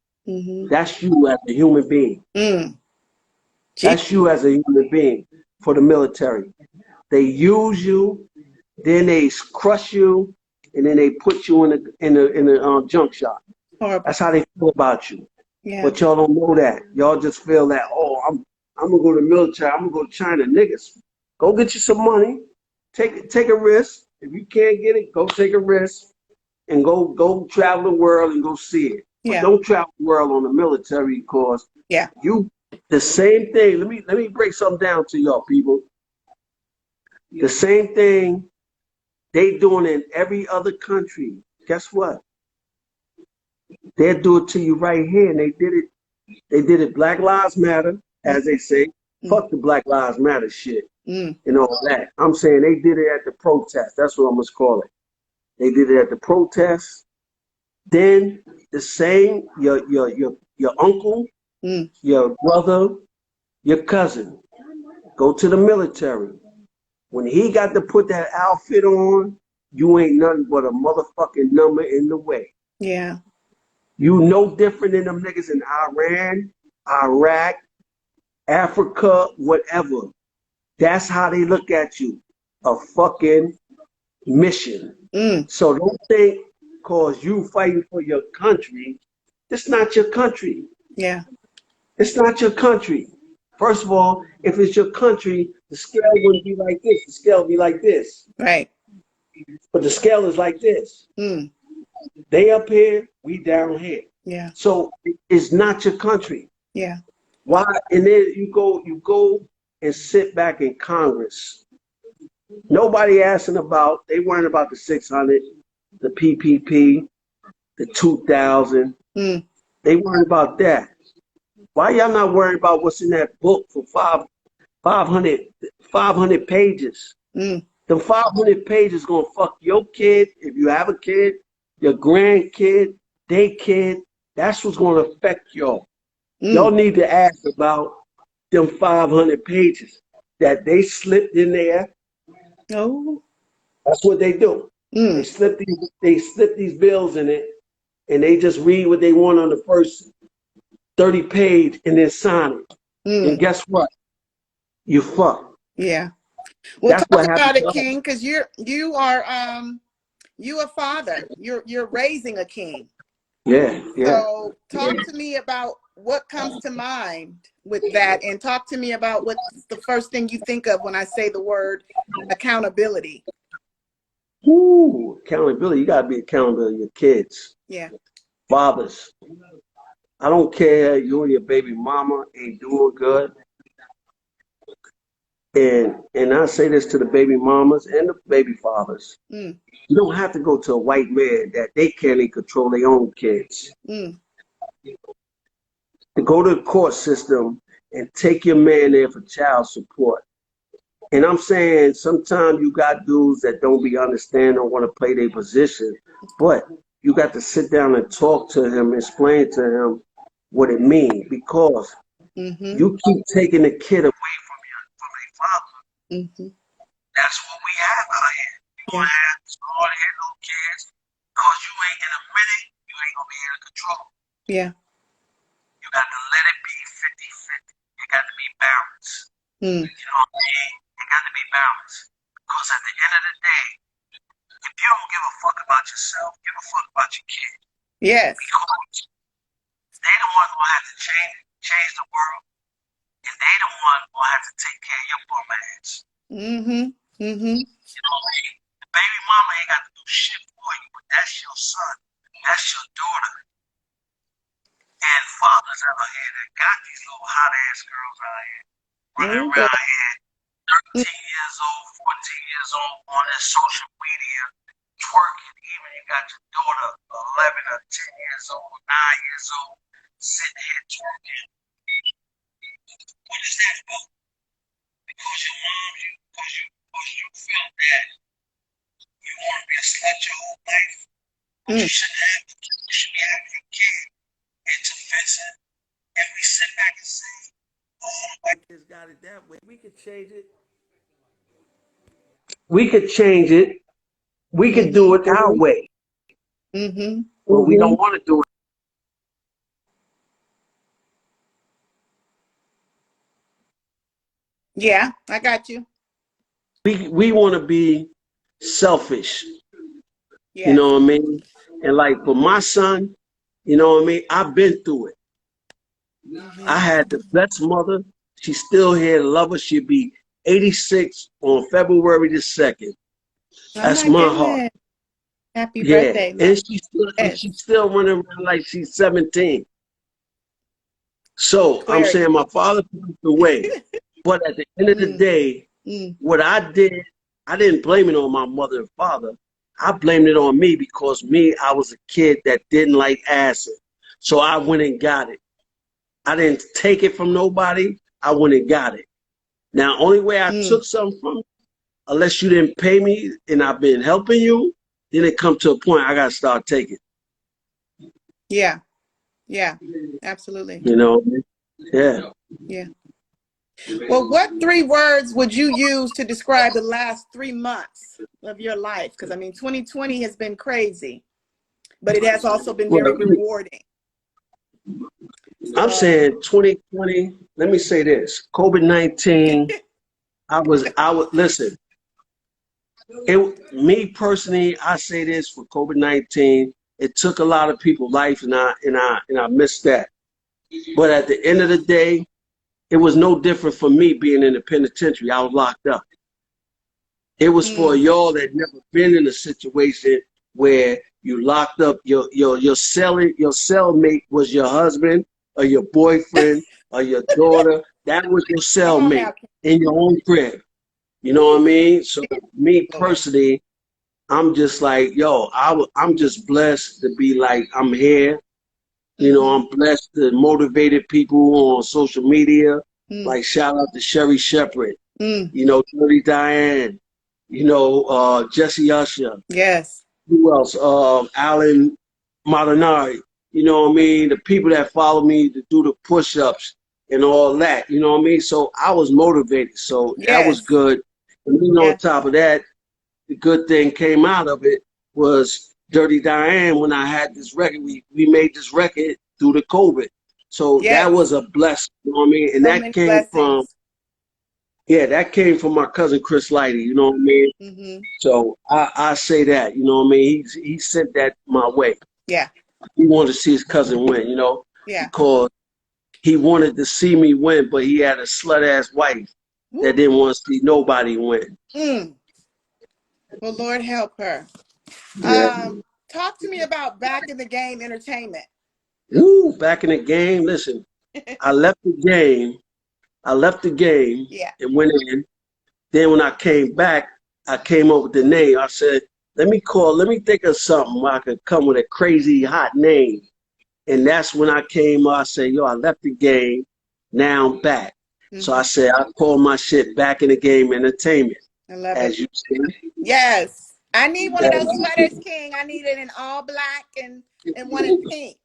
That's you as a human being. That's you as a human being for the military. They use you, then they crush you, and then they put you in a junk shop. Horrible. That's how they feel about you. Yeah. But y'all don't know that. Y'all just feel that, oh, I'm gonna go to the military. I'm gonna go to China. Niggas, go get you some money. Take a risk. If you can't get it, go take a risk and go travel the world and go see it. Yeah. But don't travel the world on the military because the same thing. Let me break something down to y'all people. The same thing they doing in every other country. Guess what? They'll do it to you right here, and they did it. Black Lives Matter, as they say. Fuck the Black Lives Matter shit and all that. I'm saying they did it at the protest. That's what I must call it. They did it at the protest. Then the same, your uncle, your brother, your cousin, go to the military. When he got to put that outfit on, you ain't nothing but a motherfucking number in the way. Yeah. You no different than them niggas in Iran, Iraq, Africa, whatever. That's how they look at you. A fucking mission. So don't think cause you fighting for your country, it's not your country. Yeah. It's not your country. First of all, if it's your country, the scale wouldn't be like this. The scale would be like this. Right. But the scale is like this. They up here, we down here. Yeah. So it's not your country. Yeah. Why? And then you go and sit back in Congress. Nobody asking about, they weren't about the 600, the PPP, the 2000. They weren't about that. Why y'all not worried about what's in that book for 500 pages? The 500 pages gonna fuck your kid, if you have a kid, your grandkid, they kid. That's what's gonna affect y'all. Y'all need to ask about them 500 pages that they slipped in there. Oh. That's what they do. They slip these bills in it, and they just read what they want on the first 30 page and then sign it. And guess what? You fuck. Yeah. Well, That's talk about it, King, because you are you a father. You're raising a king. Yeah. So talk to me about what comes to mind with that, and talk to me about what's the first thing you think of when I say the word accountability. Ooh, accountability. You gotta be accountable to your kids. Yeah. Fathers. I don't care you and your baby mama ain't doing good. And I say this to the baby mamas and the baby fathers. You don't have to go to a white man that they can't even control their own kids. To go to the court system and take your man there for child support. And I'm saying sometimes you got dudes that don't be understanding or want to play their position, but you got to sit down and talk to him, explain to him what it means, because you keep taking the kid away from a father. That's what we have out here. You gonna have hard-headed little kids, because you ain't in a minute, you ain't gonna be able to control. Yeah. You got to let it be 50-50. You got to be balanced. You know what I mean? You got to be balanced. Because at the end of the day, if you don't give a fuck about yourself, give a fuck about your kid. Yes. Because they the one gonna have to change the world, and they the one gonna have to take care of your bum ass. You know what I mean? The baby mama ain't got to do shit for you, but that's your son. That's your daughter. And fathers out here that got these little hot ass girls out here running around here, 13 years old, 14 years old, on this social media, twerking. Even you got your daughter 11 or 10 years old, 9 years old, sitting here twerking. What is that about? Because your mom, because you felt that you want to be a slut your whole life. But you shouldn't have to. You should be having your kid. It's offensive. And we sit back and say, oh, white kids got it that way. We could change it. We could change it. We could do it our way. But we don't want to do it. Yeah, I got you. We want to be selfish. Yes. You know what I mean? And like for my son, you know what I mean? I've been through it. I had the best mother. She's still here. Love her. She'll be 86 on February the 2nd. That's my heart. Happy birthday, man. And she's still running around like she's 17. So I'm saying my father passed away. But at the end of the day, what I did, I didn't blame it on my mother and father. I blamed it on me because I was a kid that didn't like acid. So I went and got it. I didn't take it from nobody. I went and got it. Now, only way I took something from you, unless you didn't pay me and I've been helping you, then it come to a point I got to start taking. Yeah. Yeah. Absolutely. You know? Yeah. Yeah. Well, what 3 words would you use to describe the last 3 months of your life? Because I mean, 2020 has been crazy, but it has also been very Well, rewarding. I'm So, saying 2020, let me say this. COVID-19, I would listen. Me personally, I say this for COVID-19, it took a lot of people's life and I missed that. But at the end of the day, it was no different for me being in the penitentiary. I was locked up. It was for y'all that never been in a situation where you locked up your cellmate was your husband or your boyfriend or your daughter. That was your come on cellmate now. in your own crib. You know what I mean? So me personally, I'm just like, yo, I'm just blessed to be like, I'm here. You know, I'm blessed to motivated people on social media. Like shout out to Sherry Shepherd, you know, Dirti Diana, you know, Jesse Usher. Yes. Who else? Alan Molinari. You know what I mean? The people that follow me to do the push-ups and all that. You know what I mean? So I was motivated. So that was Yes. good. And then on Yes. top of that, the good thing came out of it was Dirti Diana. When I had this record, we made this record through the COVID. So that Yes. was a blessing. You know what I mean? And So that many came from, blessings. yeah, that came from my cousin Chris Lighty. You know what I mean? So I say that, you know what I mean? He sent that my way. Yeah. He wanted to see his cousin win, you know, Yeah. because he wanted to see me win, but he had a slut ass wife that didn't want to see nobody win. Well, Lord help her. Yeah. Talk to me about Back in the Game Entertainment. Ooh, back in the game. Listen, I left the game. I left the game Yeah. and went in. Then when I came back, I came up with the name. I said, let me think of something where I could come with a crazy hot name. And that's when I came up, I said, yo, I left the game. Now I'm back. So I said, I call my shit Back in the Game Entertainment. I love it. As you see. Yes. I need one of those sweaters, King. I need it in all black and one in pink.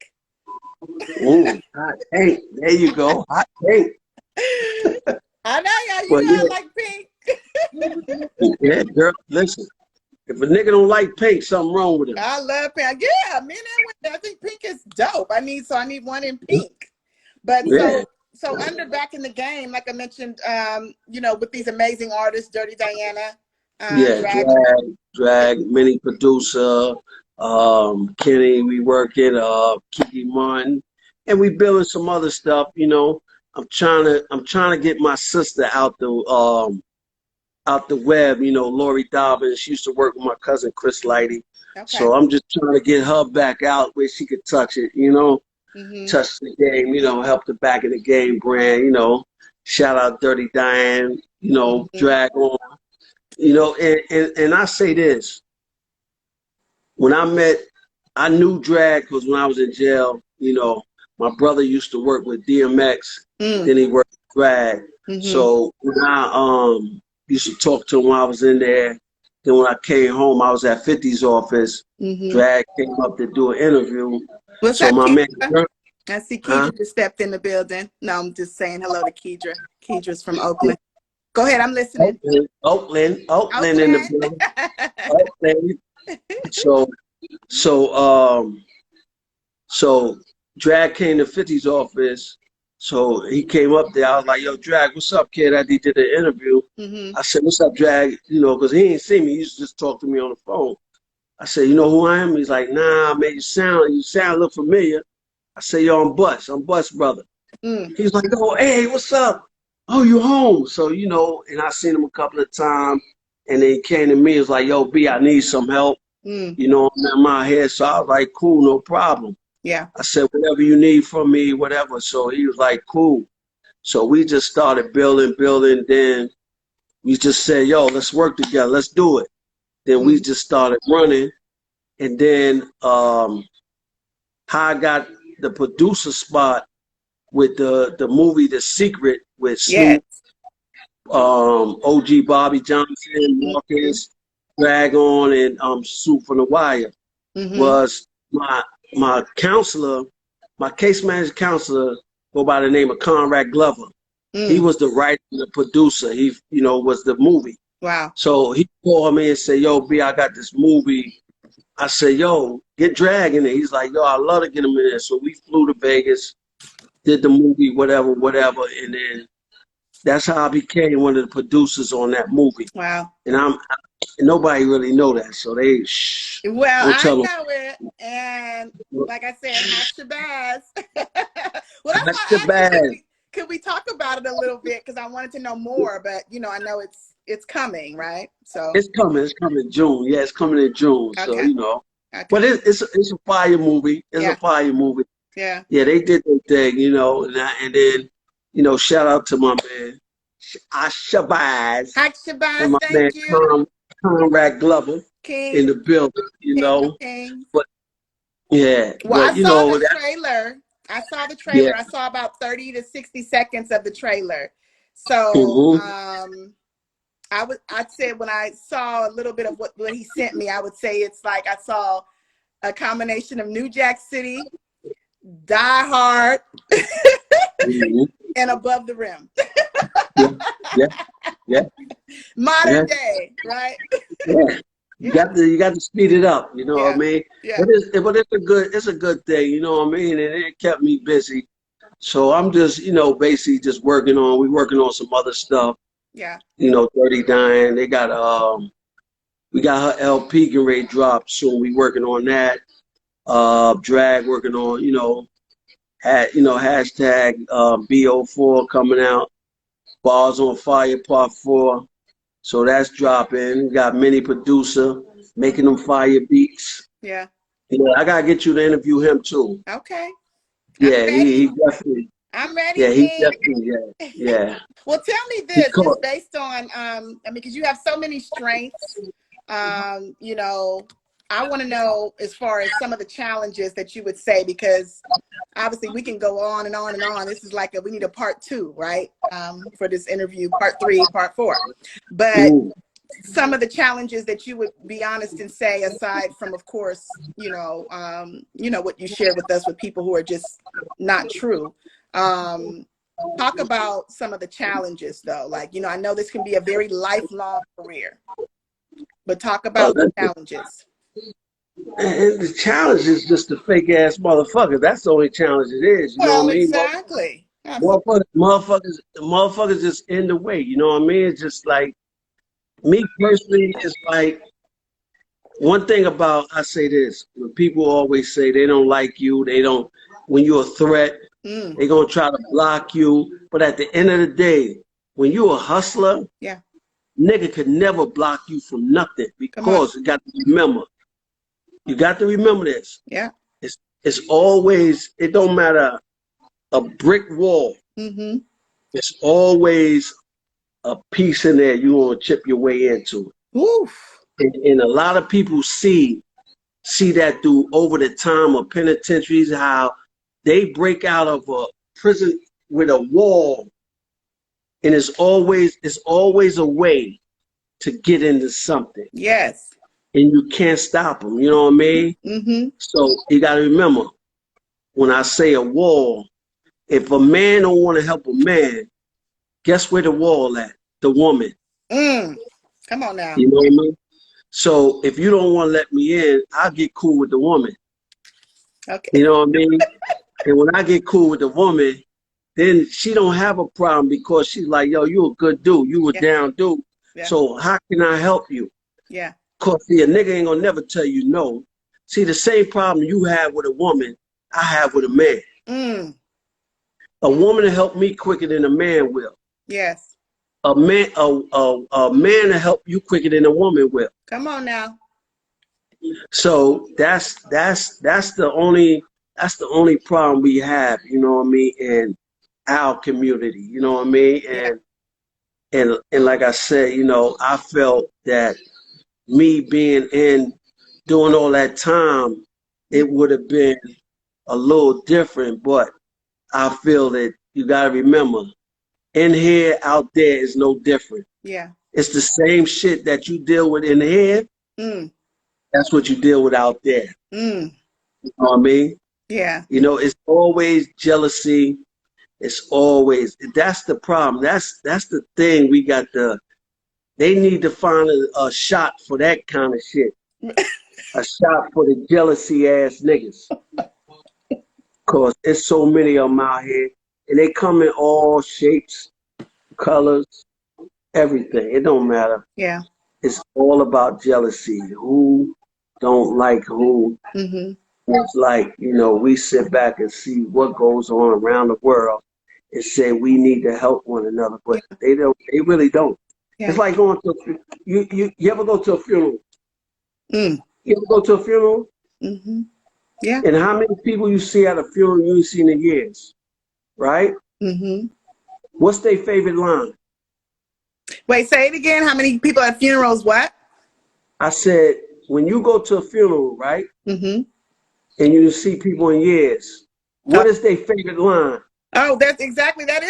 Ooh, hot pink. There you go. Hot pink. I know y'all, Well, I yeah. like pink. Yeah, girl, listen. If a nigga don't like pink, something wrong with him. I love pink. Yeah, men and women. I think pink is dope. I need one in pink. But Yeah. so under Back in the Game, like I mentioned, you know, with these amazing artists, Dirti Diana, Yeah, drag, mini producer, Kenny, we working, Kiki Martin, and we building some other stuff, you know. I'm trying to get my sister out the web, you know, Lori Dobbins. She used to work with my cousin Chris Lighty. Okay. So I'm just trying to get her back out where she could touch it, you know, touch the game, you know, help the Back in the Game brand, you know. Shout out Dirti Diana, you know, drag on. You know, and I say this, when I knew drag because when I was in jail, you know, my brother used to work with DMX, then he worked with drag. So when I used to talk to him while I was in there, then when I came home, I was at 50's office, drag came up to do an interview. What's so up, my Keidra? man, I see Keidra just stepped in the building. No, I'm just saying hello to Keidra. Keidra's from Oakland. Go ahead, I'm listening. Oakland in the building. Oakland. So Drag came to 50's office. So he came up there. I was like, yo, Drag, what's up, kid? I did the interview. I said, what's up, Drag? You know, because he didn't see me. He used to just talk to me on the phone. I said, you know who I am? He's like, nah, man, you sound a little familiar. I said, yo, I'm Bus brother. He's like, oh, hey, what's up? Oh, you home? So, you know, and I seen him a couple of times. And then he came to me. He was like, yo, B, I need some help. You know, I'm out here. So I was like, cool, no problem. Yeah. I said, whatever you need from me, whatever. So he was like, cool. So we just started building. Then we just said, yo, let's work together. Let's do it. Then we just started running. And then how I got the producer spot with the movie The Secret with Snoop, OG Bobby Johnson, Marcus, Dragon, and Soup from the Wire was my counselor, my case manager counselor, go by the name of Conrad Glover. He was the writer and the producer. He, was the movie. Wow. So he called me and said, "Yo, B, I got this movie." I said, "Yo, get Drag in it." He's like, "Yo, I love to get him in there." So we flew to Vegas, did the movie, whatever, and then that's how I became one of the producers on that movie. Wow. And nobody really know that, so they Well, don't I tell know it, and like I said, hot shabazz. Well, that's That's why the bad. could we talk about it a little bit, because I wanted to know more, but I know it's coming, right? So It's coming in June. Yeah, it's coming in June. So okay. Okay. but it's a fire movie. It's a fire movie. Yeah. Yeah, they did their thing, and then shout out to my man Shabazz Hot and shabazz, my man thank you. Conrad Glover King. in the building, King. But yeah, Well, but I saw the trailer. I saw the trailer. Yeah. I saw about 30 to 60 seconds of the trailer. So I'd say when I saw a little bit of what he sent me, I would say it's like I saw a combination of New Jack City, Die Hard, and Above the Rim. Yeah. Modern day, right? Yeah. You got to speed it up, what I mean? Yeah. But it's a good thing, you know what I mean? And it kept me busy. So I'm just, basically just we're working on some other stuff. Yeah. Dirty Diana. They got we got her LP getting ready to drop soon. We working on that. Drag working on, hashtag BO4 coming out. Bars on Fire Part 4. So that's dropping. We got Mini Producer making them fire beats. Yeah. I gotta get you to interview him too. Okay. Yeah, he definitely. I'm ready. Yeah, he definitely. Yeah. Well, tell me this, just based on because you have so many strengths. I want to know as far as some of the challenges that you would say, because obviously we can go on and on and on. This is like we need a part 2, right? For this interview, part 3, part 4. But some of the challenges that you would be honest and say, aside from, of course, what you share with us with people who are just not true. Talk about some of the challenges though. Like, I know this can be a very lifelong career, but talk about the challenges. And the challenge is just the fake ass motherfucker. That's the only challenge it is. You know what I mean? Exactly. Motherfuckers just in the way. You know what I mean? It's just like me personally. It's like one thing about I say this: when people always say they don't like you, when you're a threat, they're gonna try to block you. But at the end of the day, when you're a hustler, nigga could never block you from nothing, because you got to remember. You got to remember this. Yeah. It's always, it don't matter, a brick wall. It's always a piece in there you want to chip your way into. Oof. And a lot of people see that through over the time of penitentiaries, how they break out of a prison with a wall, and it's always a way to get into something. Yes. And you can't stop them, you know what I mean? So you got to remember, when I say a wall, if a man don't want to help a man, guess where the wall at? The woman. Come on now. You know what I mean? So if you don't want to let me in, I'll get cool with the woman. Okay. You know what I mean? And when I get cool with the woman, then she don't have a problem, because she's like, yo, you a good dude. You a down dude. Yeah. So how can I help you? Yeah. Because a nigga ain't gonna never tell you no. See, the same problem you have with a woman, I have with a man. A woman will help me quicker than a man will. Yes. A man will help you quicker than a woman will. Come on now. So that's the only problem we have, you know what I mean, in our community, you know what I mean? And like I said, I felt that me being doing all that time, it would have been a little different, but I feel that you got to remember, in here, out there is no different. Yeah. It's the same shit that you deal with in here. That's what you deal with out there. You know what I mean? Yeah. You know, it's always jealousy. It's always, that's the problem. That's the thing. They need to find a shot for that kind of shit. A shot for the jealousy ass niggas. Cause there's so many of them out here, and they come in all shapes, colors, everything. It don't matter. Yeah. It's all about jealousy. Who don't like who? Mm-hmm. It's like, you know, we sit back and see what goes on around the world and say we need to help one another, but they don't. They really don't. Yeah. It's like going to you ever go to a funeral? Mm. You ever go to a funeral? Mm-hmm. Yeah. And how many people you see at a funeral you ain't seen in years, right? Mm-hmm. What's their favorite line? Wait, say it again. How many people at funerals? What? I said, when you go to a funeral, right? Mm-hmm. And you see people in years, what is their favorite line? Oh, that is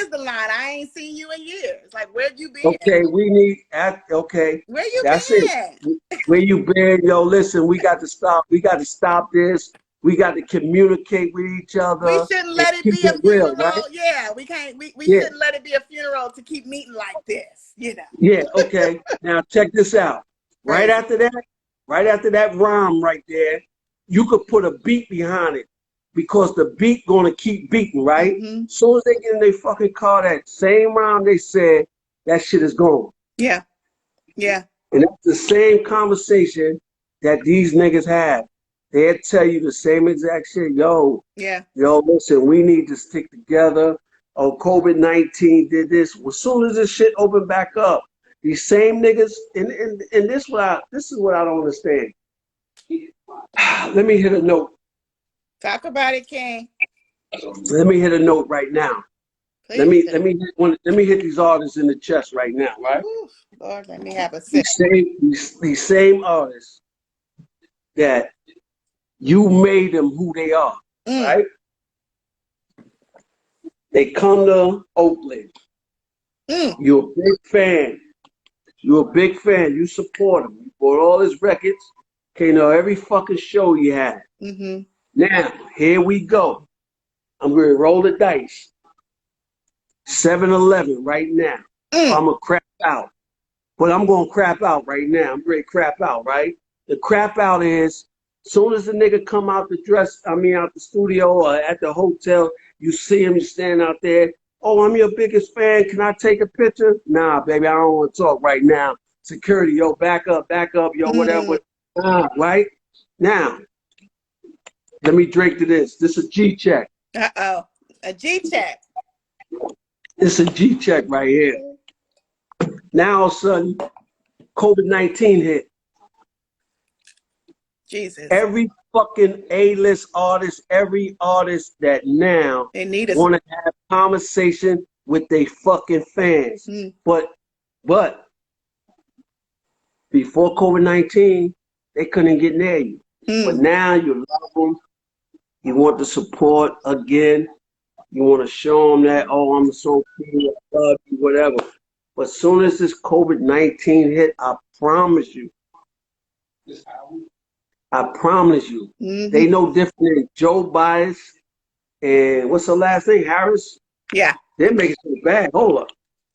the line. I ain't seen you in years. Like, where you been? Okay, okay. Where you That's been? it. Where you been? Yo, listen, we got to stop. We got to stop this. We got to communicate with each We other shouldn't and let it keep be a it real, right? funeral. Yeah, we can't. We Yeah. shouldn't let it be a funeral to keep meeting like this. You know. Yeah, okay. Now check this out. Right Crazy. after that rhyme right there, you could put a beat behind it because the beat gonna keep beating, right? Mm-hmm. Soon as they get in their fucking car, that same rhyme they said, that shit is gone. Yeah. Yeah. And that's the same conversation that these niggas have. They'll tell you the same exact shit. Yo, Yeah. listen, we need to stick together. Oh, COVID-19 did this. Well, as soon as this shit opened back up, these same niggas, and this is what I don't understand. Let me hit a note. Talk about it, King. Let me hit a note right now. Please. Let me hit these artists in the chest right now, right? Ooh, Lord, let me have a sip. These same artists that you made them who they are, right? They come to Oakland. You're a big fan. You're a big fan. You support them. You bought all his records. Okay, know every fucking show you had. Mm-hmm. Now, here we go. I'm going to roll the dice. 7-Eleven right now. I'm going to crap out. But I'm going to crap out right now. I'm ready to crap out, right? The crap out is, soon as the nigga come out out the studio or at the hotel, you see him standing out there. Oh, I'm your biggest fan. Can I take a picture? Nah, baby, I don't want to talk right now. Security, yo, back up, yo, whatever. Nah, right? Now, let me drink to this. This is a G check. Uh-oh. A G check. It's a G check right here. Now, all of a sudden, COVID-19 hit. Jesus. Every fucking A-list artist, every artist that now want to have conversation with their fucking fans. But before COVID-19, they couldn't get near you. But now you love them. You want the support again. You want to show them that, oh, I'm so cool, I love you, whatever. But as soon as this COVID-19 hit, I promise you, they know different than Joe Bias and what's her last name, Harris? Yeah. They're making it bad. Hold up.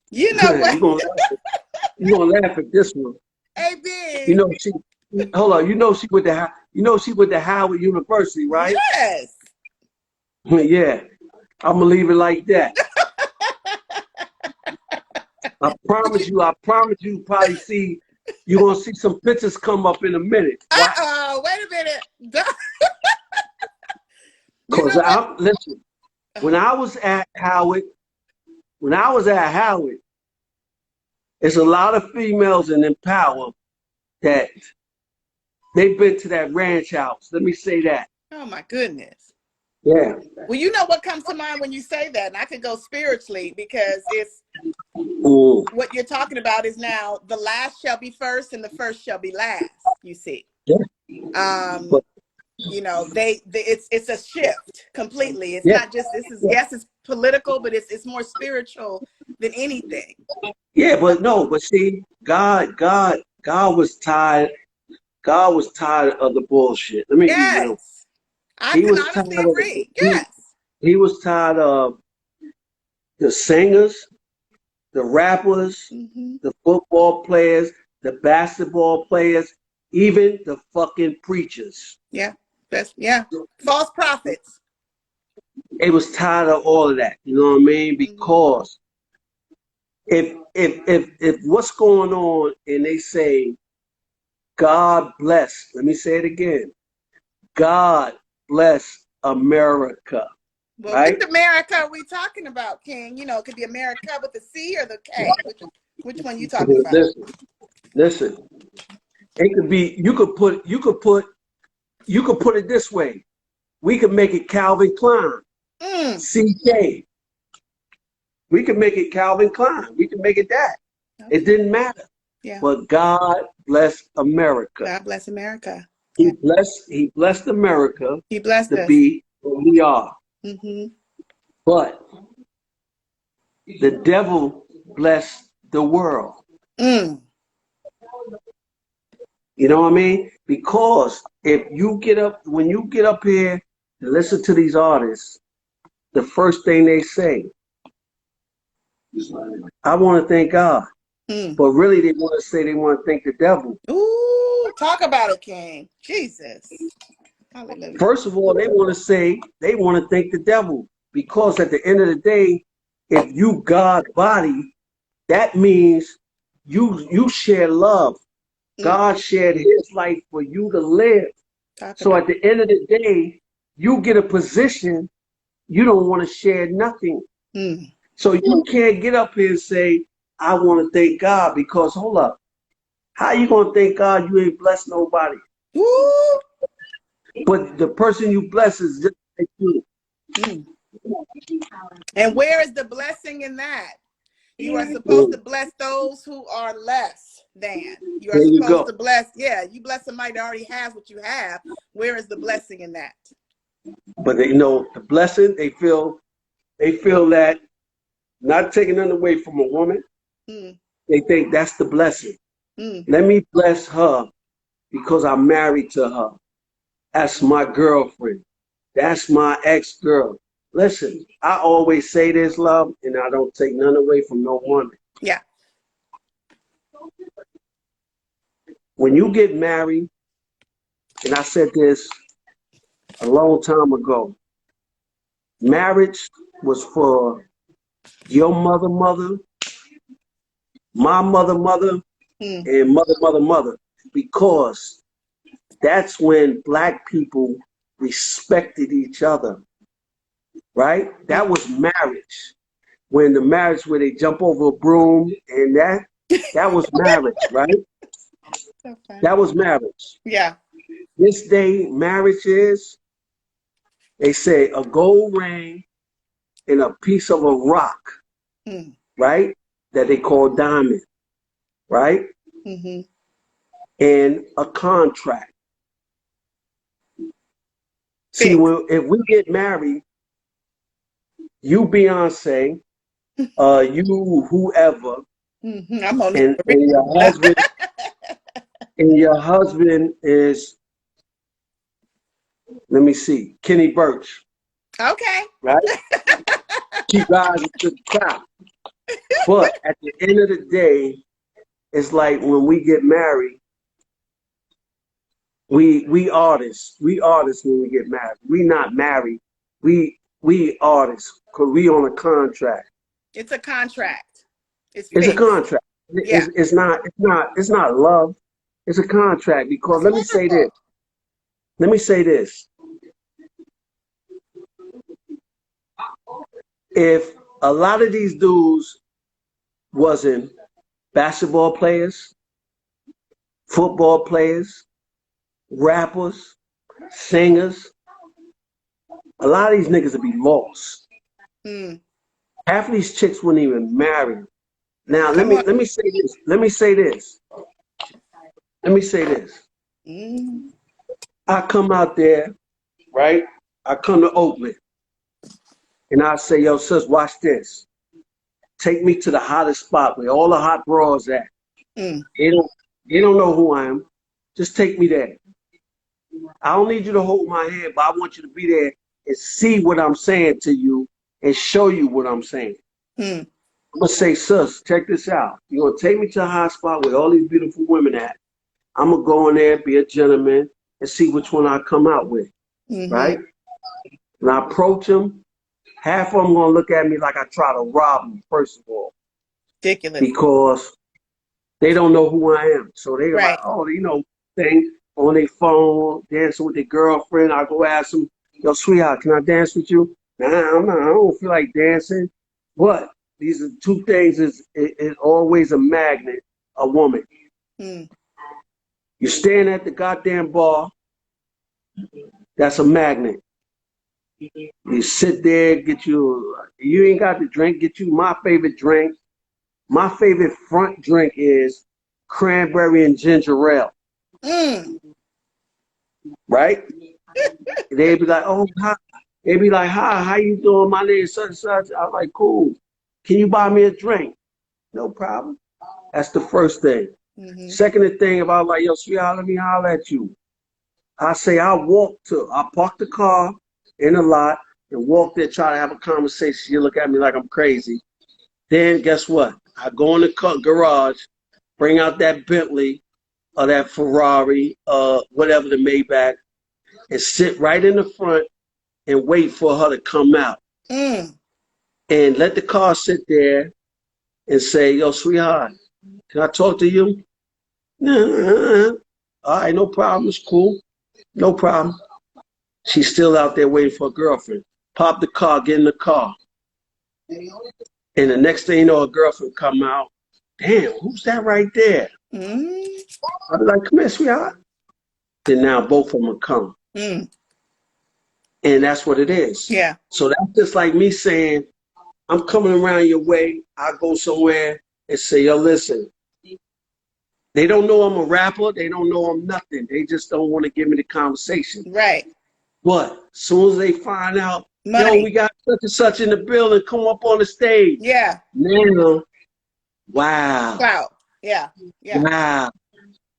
You know what? You're gonna laugh at this one. Hey, big. You know she went to Howard University, right? Yes. Yeah. I'm gonna leave it like that. I promise you probably you're gonna see some pictures come up in a minute. Uh-oh, wait a minute. Because listen, when I was at Howard, there's a lot of females in power that they've been to that ranch house. Let me say that. Oh my goodness. Yeah. Well, you know what comes to mind when you say that, and I could go spiritually because it's what you're talking about is now the last shall be first and the first shall be last. You see. Yeah. You know, it's a shift completely. It's not just yes, it's political, but it's more spiritual than anything. Yeah, but see, God was tired. God was tired of the bullshit. Let me be real. I He can was tired honestly of agree. Yes. he was tired of the singers, the rappers, Mm-hmm. the football players, the basketball players, even the fucking preachers. Yeah. Yeah. False prophets. They was tired of all of that. You know what I mean? Mm-hmm. Because if what's going on and they say God bless, let me say it again. God bless America. Well, which Right? America are we talking about, King? You know, it could be America with the C or the K. Which one you talking about? Listen. It could be you could put it this way. We could make it Calvin Klein. Mm. CK. We could make it Calvin Klein. We could make it that. Okay. It didn't matter. Yeah. But God bless America. God bless America. Yeah. He blessed America He blessed to us. be what we are. Mm-hmm. But the devil blessed the world. Mm. You know what I mean? Because if you get up, when you get up here and listen to these artists, the first thing they say, I want to thank God. Mm. But really, they want to say they want to thank the devil. Ooh, talk about it, King. Jesus. Hallelujah. First of all, they want to say they want to thank the devil because at the end of the day, if you God's body, that means you share love. Mm. God shared his life for you to live. Talk So about at the end of the day, you get a position, you don't want to share nothing. it. Mm. So you can't get up here and say, I want to thank God because hold up. How you gonna thank God you ain't blessed nobody? Ooh. But the person you bless is just like you. Mm. And where is the blessing in that? You are supposed to Mm. bless those who are less than. You are There you supposed to go. bless, yeah, you bless somebody that already has what you have. Where is the blessing in that? But they know the blessing, they feel that not taking nothing away from a woman, Mm. they think that's the blessing. Mm. Let me bless her because I'm married to her. That's my girlfriend. That's my ex-girl. Listen, I always say this, love, and I don't take none away from no woman. Yeah. When you get married, and I said this a long time ago, marriage was for your mother, my mother, Mm. and mother, because that's when black people respected each other, right? Mm. That was marriage. When the marriage where they jump over a broom and that was marriage, right? So funny. That was marriage. Yeah. This day, marriage is, they say, a gold ring and a piece of a rock, Mm. right? That they call diamond, right? Mm-hmm. And a contract. See, Fixed. if we get married, you Beyonce, you whoever, Mm-hmm. I'm on and it. your husband is, let me see, Kenny Burch, Okay. right? Keep rising to the top. But at the end of the day, it's like when we get married, we artists. We artists when we get married. We not married. We artists because we on a contract. It's a contract. It's It's a fixed. contract. Yeah. It's not love. It's a contract because That's let me say this. wonderful. Let me say this. If a lot of these dudes wasn't basketball players, football players, rappers, singers, a lot of these niggas would be lost. Mm. Half of these chicks wouldn't even marry. Now Come on. let me say this. Let me say this. Let me say this. Mm. I come out there, right? I come to Oakland and I say, yo, sis, watch this. Take me to the hottest spot where all the hot bras at. Mm. They don't know who I am. Just take me there. I don't need you to hold my hand, but I want you to be there and see what I'm saying to you and show you what I'm saying. Hmm. I'm gonna say, sis, check this out. You're gonna take me to a hot spot with all these beautiful women at. I'm gonna go in there, be a gentleman, and see which one I come out with, Mm-hmm. right? When I approach them, half of them gonna look at me like I try to rob them, first of all, Ridiculous. because they don't know who I am. So they're like, Right. oh, thing on their phone, dancing with their girlfriend. I go ask them, yo, sweetheart, can I dance with you? Nah, I don't feel like dancing. But these are two things is always a magnet, a woman. Hmm. You stand at the goddamn bar, that's a magnet. You sit there, you ain't got the drink, get you my favorite drink. My favorite front drink is cranberry and ginger ale, Mm. right? They'd be like, oh, hi. They'd be like, hi, how you doing? My name is such and such. I'm like, cool. Can you buy me a drink? No problem. That's the first thing. Mm-hmm. Second thing, if I was like, yo, sweetheart, let me holler at you. I park the car in the lot and walk there, try to have a conversation. You look at me like I'm crazy. Then guess what? I go in the garage, bring out that Bentley or that Ferrari, whatever the Maybach, and sit right in the front and wait for her to come out. Mm. And let the car sit there and say, yo, sweetheart, can I talk to you? Nah. All right, no problem. It's cool. No problem. She's still out there waiting for a girlfriend. Pop the car, get in the car. And the next thing you know, a girlfriend come out. Damn, who's that right there? Mm. I'll be like, come here, sweetheart. Then now both of them will come. Mm. And that's what it is. Yeah. So that's just like me saying, I'm coming around your way. I go somewhere and say, yo, listen. They don't know I'm a rapper. They don't know I'm nothing. They just don't want to give me the conversation. Right. But as soon as they find out, yo, Money. we got such and such in the building, come up on the stage. Yeah. Now, wow. Clout. Yeah. Yeah. Wow.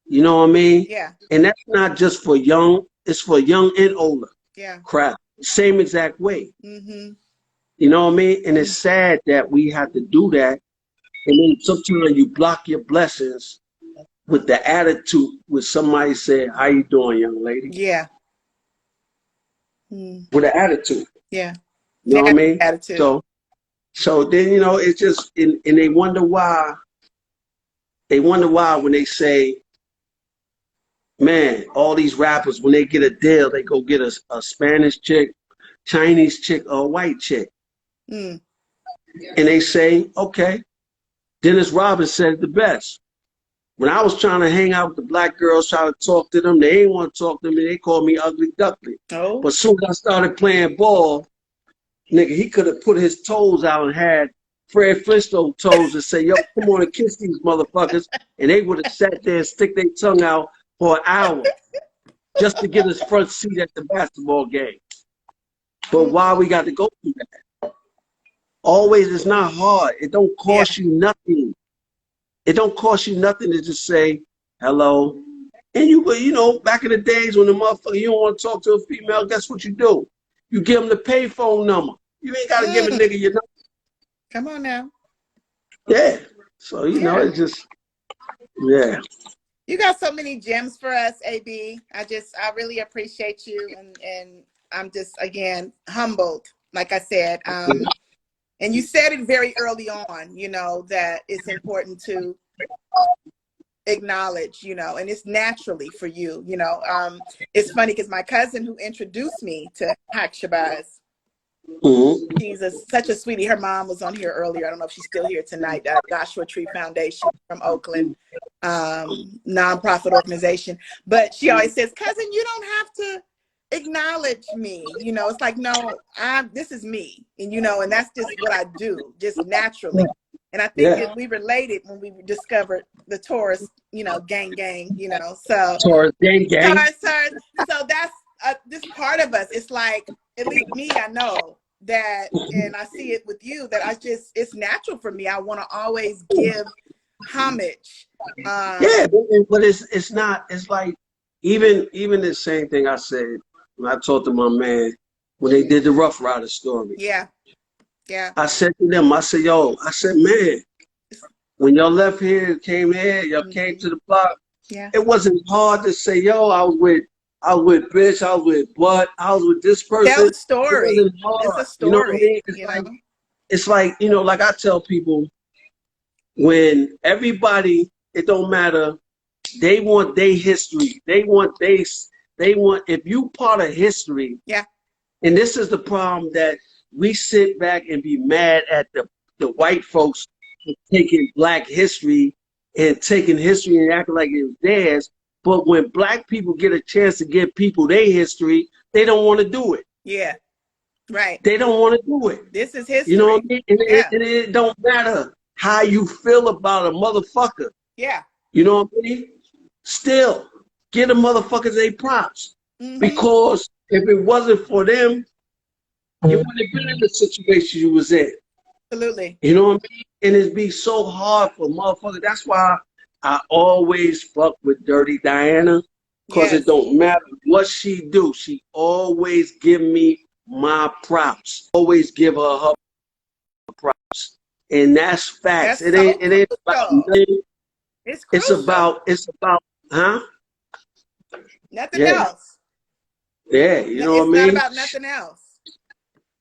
You know what I mean? Yeah. And that's not just for young, it's for young and older Yeah. crowd. Same exact way. Mm-hmm. You know what I mean? And it's sad that we have to do that. And then sometimes you block your blessings with the attitude with somebody say, how you doing, young lady? Yeah. Mm. With an attitude. Yeah. You know what I mean? Attitude. So then, it's just, and they wonder why when they say, man, all these rappers, when they get a deal, they go get a Spanish chick, Chinese chick, or a white chick. Mm. And they say, okay, Dennis Robbins said it the best. When I was trying to hang out with the black girls, try to talk to them, they didn't want to talk to me. They called me ugly duckling. Oh. But soon as I started playing ball, nigga, he could have put his toes out and had Fred Flintstone toes and say, yo, come on and kiss these motherfuckers. And they would have sat there and stick their tongue out for an hour just to get his front seat at the basketball game. But why we got to go through that? Always, it's not hard. It don't cost you nothing. It don't cost you nothing to just say hello. And back in the days when the motherfucker, you don't want to talk to a female, guess what you do? You give them the payphone number. You ain't got to give a nigga your number. Come on now. Yeah. So, it's just, yeah. You got so many gems for us, AB. I really appreciate you. And I'm just, again, humbled, like I said. And you said it very early on, that it's important to acknowledge, and it's naturally for you, It's funny because my cousin who introduced me to Hak Shabazz, she's such a sweetie. Her mom was on here earlier. I don't know if she's still here tonight. Joshua Tree Foundation from Oakland, nonprofit organization. But she always says, cousin, you don't have to acknowledge me. It's like, no, this is me. And, and that's just what I do, just naturally. And I think that we related when we discovered the Taurus, gang, so. Taurus gang. Taurus. So that's this part of us. It's like, at least me, I know that, and I see it with you, that it's natural for me. I want to always give homage. Yeah, but it's not, it's like, even the same thing I said when I talked to my man when they did the Rough Rider story. Yeah. Yeah. I said to them, I said, yo, I said, man, when y'all left here, came here, y'all came to the block, Yeah. it wasn't hard to say, yo, I was with Bitch, I was with Butt, I was with this Tell person. the story. It wasn't It's hard. a You know what I story, mean? you know? It's like, you know, like I tell people, when everybody, it don't matter, they want their history. They want, if you part of history, Yeah. and this is the problem that we sit back and be mad at the white folks for taking black history and taking history and acting like it was theirs. But when black people get a chance to give people their history, they don't want to do it. Yeah. Right. They don't want to do it. This is You know what history. I mean? And Yeah. it don't matter how you feel about a motherfucker. Yeah. You know what I mean? Still, give the motherfuckers their props. Because if it wasn't for them, you wouldn't have been in the situation you was in. Absolutely. You know what I mean? And it'd be so hard for motherfuckers. That's why I always fuck with Dirty Diana. Because it don't matter what she do. She always give me my props. Always give her props. And that's facts. That's It ain't about nothing. It's crucial. It's about, huh? Nothing Yeah. else. Yeah, you know what I It's mean? not about nothing else.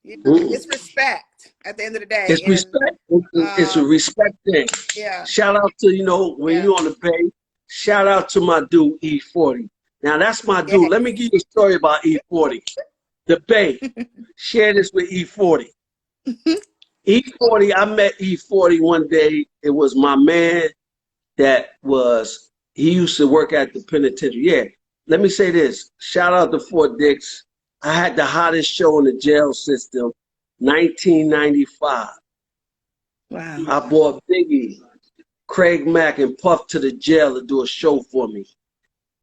You know, it's respect at the end of the day. It's respect. It's a respect thing. Yeah. Shout out to, you know, when you're on the Bay, shout out to my dude E40. Now that's my dude. Let me give you a story about E40. The Bay. Share this with E40. E40, I met E40 one day. It was my man he used to work at the penitentiary. Yeah. Let me say this. Shout out to Fort Dix. I had the hottest show in the jail system, 1995. Wow. I brought Biggie, Craig Mack, and Puff to the jail to do a show for me.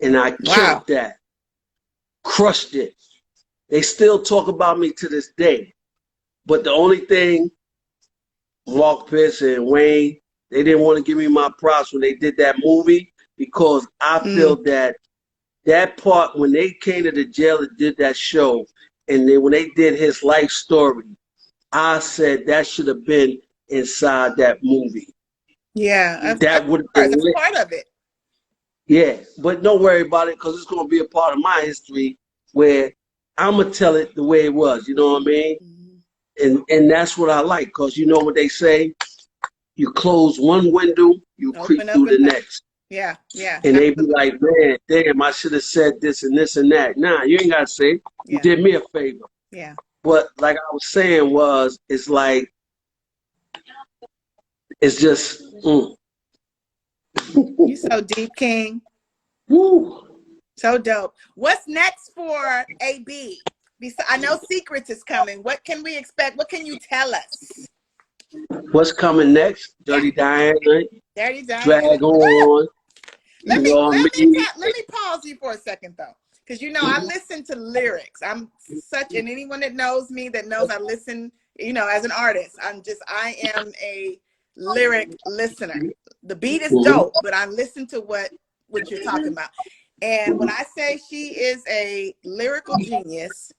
And I killed that. Crushed it. They still talk about me to this day. But the only thing, Mark Pitts and Wayne, they didn't want to give me my props when they did that movie because I feel that part, when they came to the jail and did that show, and then when they did his life story, I said that should have been inside that movie. Yeah. That would have been lit. Part of it. Yeah, but don't worry about it because it's going to be a part of my history where I'm going to tell it the way it was. You know what I mean? And that's what I like because you know what they say? You close one window, you creep through the next. Yeah, yeah. And they be like, man, damn, I should have said this and this and that. Nah, you ain't got to say it. You did me a favor. Yeah. But like I was saying it's like, it's just, You so deep, King. Woo. So dope. What's next for AB? I know Secrets is coming. What can we expect? What can you tell us? What's coming next? Dirty Diana. Dirty Diana. Drag on. Let me pause you for a second though. Because you know, I listen to lyrics. I'm such, and anyone that knows me that knows I listen, you know, as an artist, I am a lyric listener. The beat is dope, but I listen to what you're talking about. And when I say she is a lyrical genius,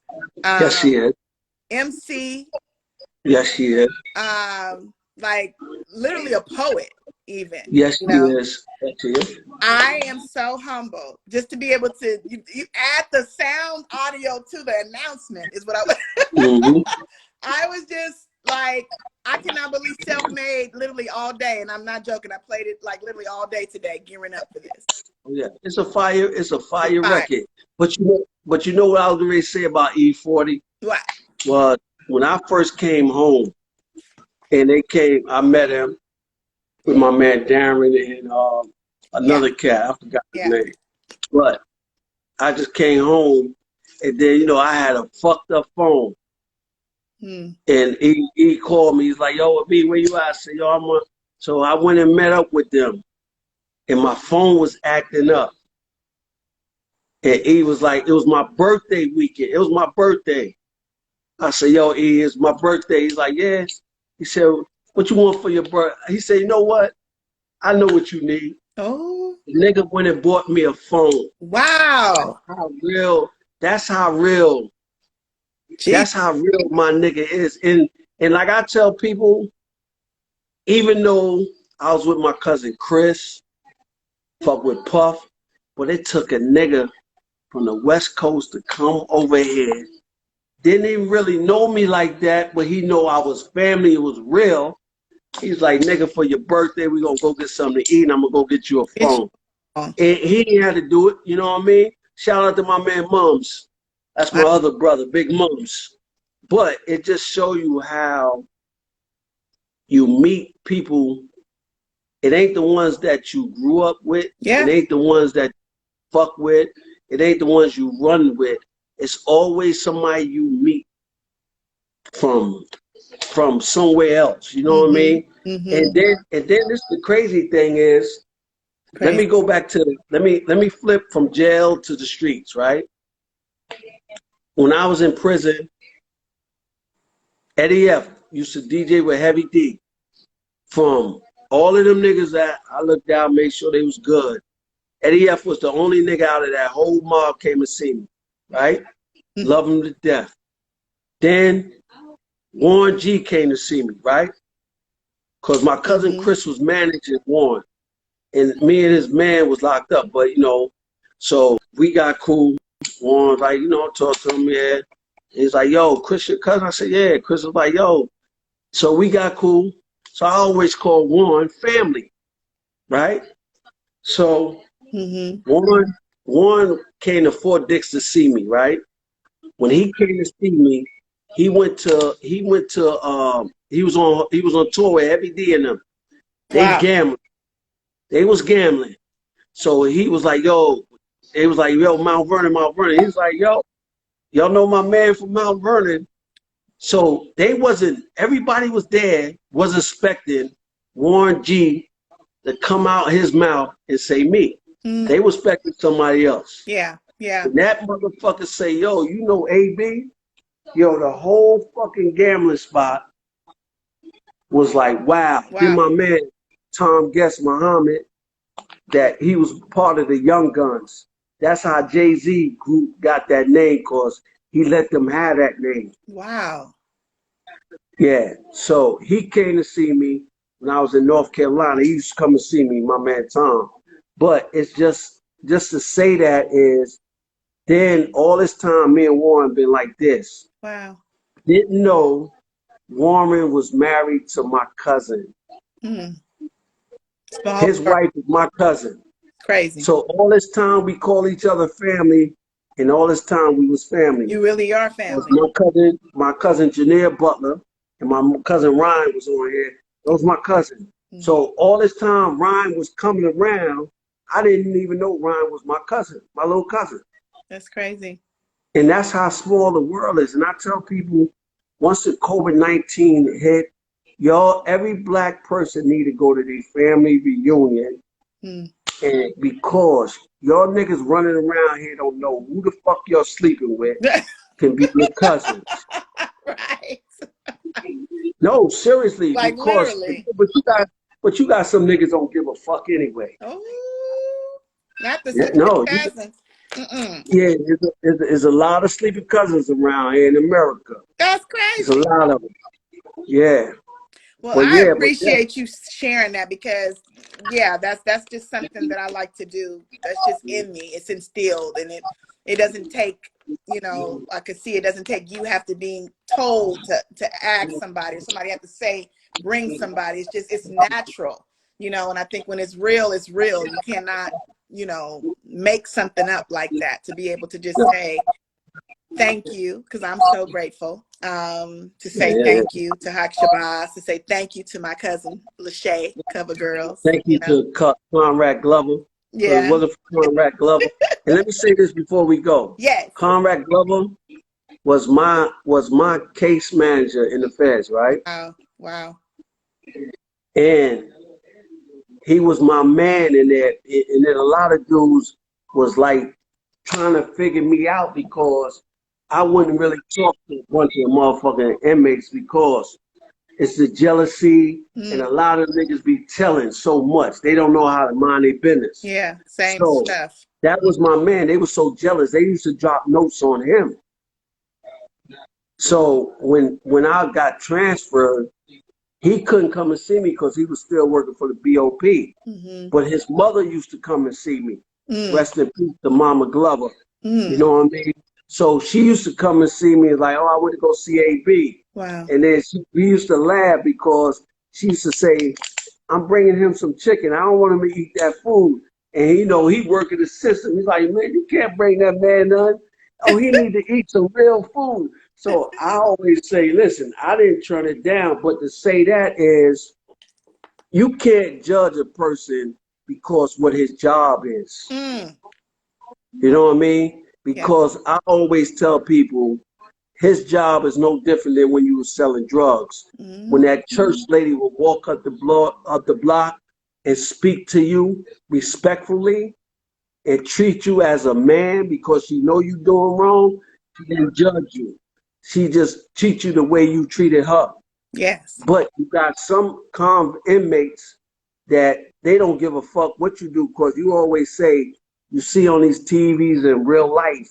yes, she is. MC. Yes, she is. Like literally a poet, even. Yes, she is. Yes, she is. I am so humble just to be able to you add the sound audio to the announcement is what I was. I was just like, I cannot believe Self-Made literally all day, and I'm not joking. I played it like literally all day today, gearing up for this. Yeah, it's a fire record. But you know what I was going to say about E40? What? Well, when I first came home, and I met him with my man Darren and another cat. I forgot his name. But I just came home, and then, you know, I had a fucked up phone. And he called me. He's like, yo, B, where you at? I said, yo, So I went and met up with them. And my phone was acting up. And he was like, it was my birthday weekend. It was my birthday. I said, yo, E, it's my birthday. He's like, yeah. He said, what you want for your birthday? He said, you know what? I know what you need. Oh. The nigga went and bought me a phone. Wow. How real? That's how real. Jeez. That's how real my nigga is. And like I tell people, even though I was with my cousin Chris, fuck with Puff, but it took a nigga from the West Coast to come over here. Didn't even really know me like that, but he know I was family. It was real. He's like, nigga, for your birthday, we gonna go get something to eat, and I'm gonna go get you a phone. And he didn't have to do it, you know what I mean? Shout out to my man Mums. That's my other brother, Big Mums. But it just show you how you meet people. It ain't the ones that you grew up with. Yeah. It ain't the ones that you fuck with. It ain't the ones you run with. It's always somebody you meet from somewhere else. You know what I mean? And then this the crazy thing is, let me go back to let me flip from jail to the streets, right? When I was in prison, Eddie F used to DJ with Heavy D. From all of them niggas that I looked out, made sure they was good. Eddie F was the only nigga out of that whole mob came to see me, right? Love him to death. Then Warren G came to see me, right? Because my cousin Chris was managing Warren. And me and his man was locked up. But, you know, so we got cool. Warren, like, you know, talk to him, yeah. He's like, yo, Chris, your cousin? I said, yeah. Chris was like, yo. So we got cool. So I always call Warren family, right? So Warren came to Fort Dix to see me, right? When he came to see me, he was on tour with Heavy D and them. They gambling. They was gambling. So he was like, yo, it was like, yo, Mount Vernon. He was like, yo, y'all know my man from Mount Vernon. So everybody was there, was expecting Warren G to come out his mouth and say me. They was expecting somebody else. Yeah, yeah. And that motherfucker say, yo, you know AB? Yo, the whole fucking gambling spot was like, wow. Then my man, Tom Guest Muhammad, that he was part of the Young Guns. That's how Jay-Z group got that name, because he let them have that name. Wow. Yeah. So he came to see me when I was in North Carolina. He used to come and see me, my man Tom. But it's just to say that is, then all this time me and Warren been like this. Wow. Didn't know Warren was married to my cousin. His wife is my cousin. Crazy. So all this time we call each other family, and all this time we was family. You really are family. My cousin Janaea Butler, and my cousin Ryan was on here. Those my cousin. So all this time Ryan was coming around. I didn't even know Ryan was my cousin, my little cousin. That's crazy. And that's how small the world is. And I tell people, once the COVID-19 hit, y'all, every black person need to go to their family reunion. And because y'all niggas running around here don't know who the fuck y'all sleeping with can be your cousins. Right. No, seriously. Like because, literally. But you got some niggas don't give a fuck anyway. Oh, not the cousins. Yeah, there's a lot of sleeping cousins around here in America. That's crazy. There's a lot of them. Yeah. Well, I appreciate you sharing that, because that's just something that I like to do. That's just in me. It's instilled, and it doesn't take, you know, I could see it doesn't take you have to be told to ask somebody, or somebody have to say, bring somebody. It's just, it's natural, you know, and I think when it's real, it's real. You cannot, you know, make something up like that, to be able to just say thank you, because I'm so grateful, to say thank you to Hak Shabazz, to say thank you to my cousin Lachey, Cover Girls. Thank you to Conrad Glover. Yeah. It wasn't for Conrad Glover. And let me say this before we go. Yes. Conrad Glover was my case manager in the feds, right? Wow. Wow. And he was my man in there. And then a lot of dudes was like trying to figure me out, because I wouldn't really talk to a bunch of motherfucking inmates, because It's the jealousy, and a lot of niggas be telling so much. They don't know how to mind their business. Yeah, same So stuff. that was my man. They were so jealous. They used to drop notes on him. So when I got transferred, he couldn't come and see me because he was still working for the BOP. But his mother used to come and see me. Rest in peace to Mama Glover. You know what I mean? So she used to come and see me like, oh, I went to go see AB. Wow. And then we used to laugh because she used to say, I'm bringing him some chicken. I don't want him to eat that food. And he work in the system. He's like, man, you can't bring that man none. Oh, he need to eat some real food. So I always say, listen, I didn't turn it down, but to say that is you can't judge a person because what his job is. You know what I mean? Because I always tell people his job is no different than when you were selling drugs. When that church lady will walk up the block and speak to you respectfully and treat you as a man because she know you doing wrong, she didn't judge you. She just treat you the way you treated her. Yes. But you got some inmates that they don't give a fuck what you do because you always say you see on these TVs in real life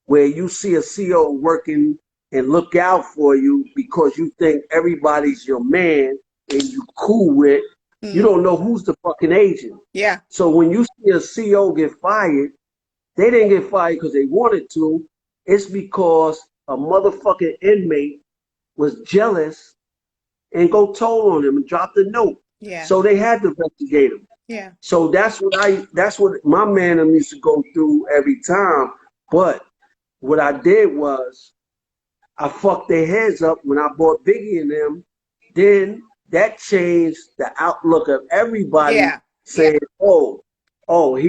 where you see a CO working and look out for you because you think everybody's your man and you cool with, you don't know who's the fucking agent. Yeah. So when you see a CO get fired, they didn't get fired because they wanted to. It's because a motherfucking inmate was jealous and go told on him and dropped a note. Yeah. So they had to investigate him. Yeah. So that's what my man used to go through every time. But what I did was I fucked their heads up when I bought Biggie and them. Then that changed the outlook of everybody saying, he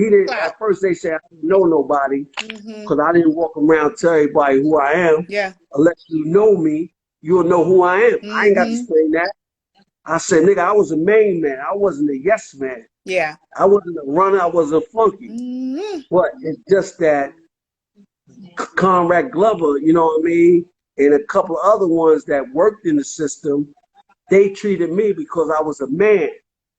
didn't. At first they said I didn't know nobody because I didn't walk around tell everybody who I am. Yeah. Unless you know me, you'll know who I am. I ain't got to explain that. I said, nigga, I was a main man. I wasn't a yes man. Yeah. I wasn't a runner. I wasn't funky. But it's just that Conrad Glover, you know what I mean, and a couple of other ones that worked in the system, they treated me because I was a man.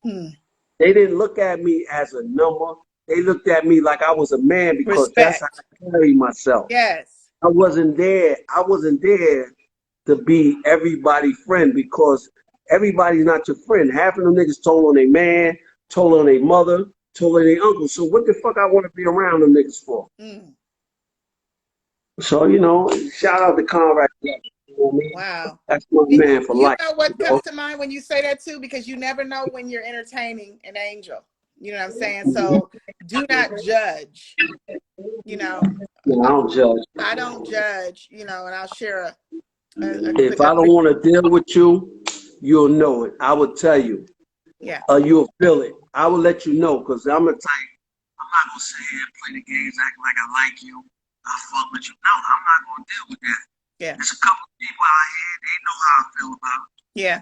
They didn't look at me as a number. They looked at me like I was a man because that's how I carry myself. Yes. I wasn't there. I wasn't there to be everybody's friend because everybody's not your friend. Half of them niggas told on their man, told on their mother, told on their uncle. So what the fuck I want to be around them niggas for? So, shout out to Conrad. You know what I mean? Wow. That's my man for life. You know what comes to mind when you say that too? Because you never know when you're entertaining an angel. You know what I'm saying? So do not judge. No, I don't judge. I don't judge, and I'll share if I don't want to deal with you, you'll know it. I will tell you. Yeah. You'll feel it. I will let you know because I'm the type. I'm not going to sit here and play the games, act like I like you. I fuck with you. No, I'm not going to deal with that. Yeah. There's a couple of people out here, they know how I feel about it. Yeah.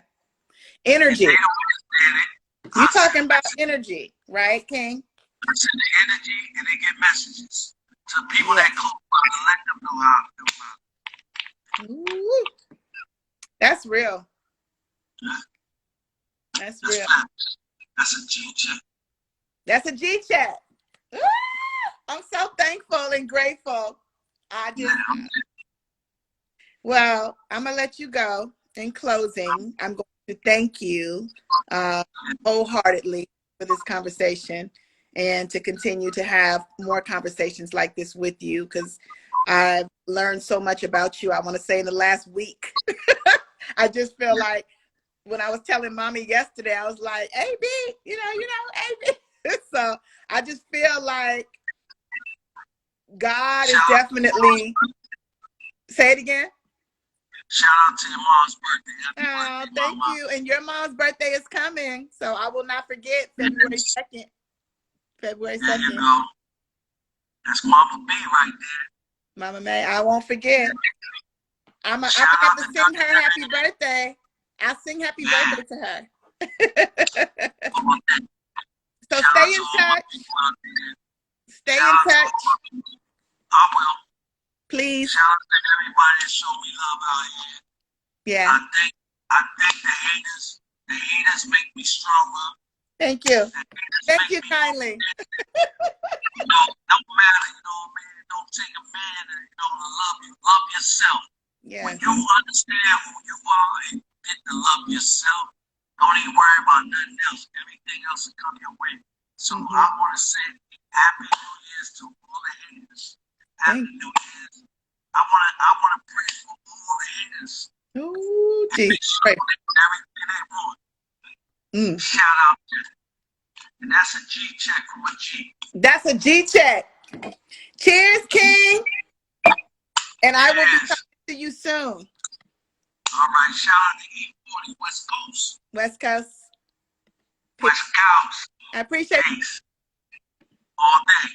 Energy. They don't understand it. You're talking about energy, right, King? I send the energy and they get messages to people that close by to let them know how I feel about it. Ooh. That's real. That's real. That's a G chat. That's a G chat. I'm so thankful and grateful. Well, I'm going to let you go. In closing, I'm going to thank you wholeheartedly for this conversation and to continue to have more conversations like this with you because I've learned so much about you. I want to say in the last week, I just feel like when I was telling mommy yesterday, I was like, AB, AB. So I just feel like God is definitely, say it again. Shout out to your mom's birthday. Oh, thank you. And your mom's birthday is coming. So I will not forget February 2nd. February 2nd. There you go. That's Mama B right there. Mama May, I won't forget. I'm going to have to sing her happy birthday. I'll sing happy birthday to her. So stay in touch. Stay in touch. I will. Please. Shout out to everybody that showed me love out here. Yeah. I thank you I think the haters make me stronger. Thank you. Thank you Me, kindly. Don't matter, man. Don't take a man and to love you. Love yourself. Yes. When you understand who you are and get to love yourself, don't even worry about nothing else. Everything else will come your way. So I want to say Happy New Year's to all the haters. Happy New Year's. I want to pray for all the haters. Ooh, Jesus. Everything they want. Shout out to them. And that's a G check from a G. That's a G check. Cheers, King. And I will be talking to you soon. All right. Shout out to E40 West Coast. West Coast. West Coast. I appreciate it. All day.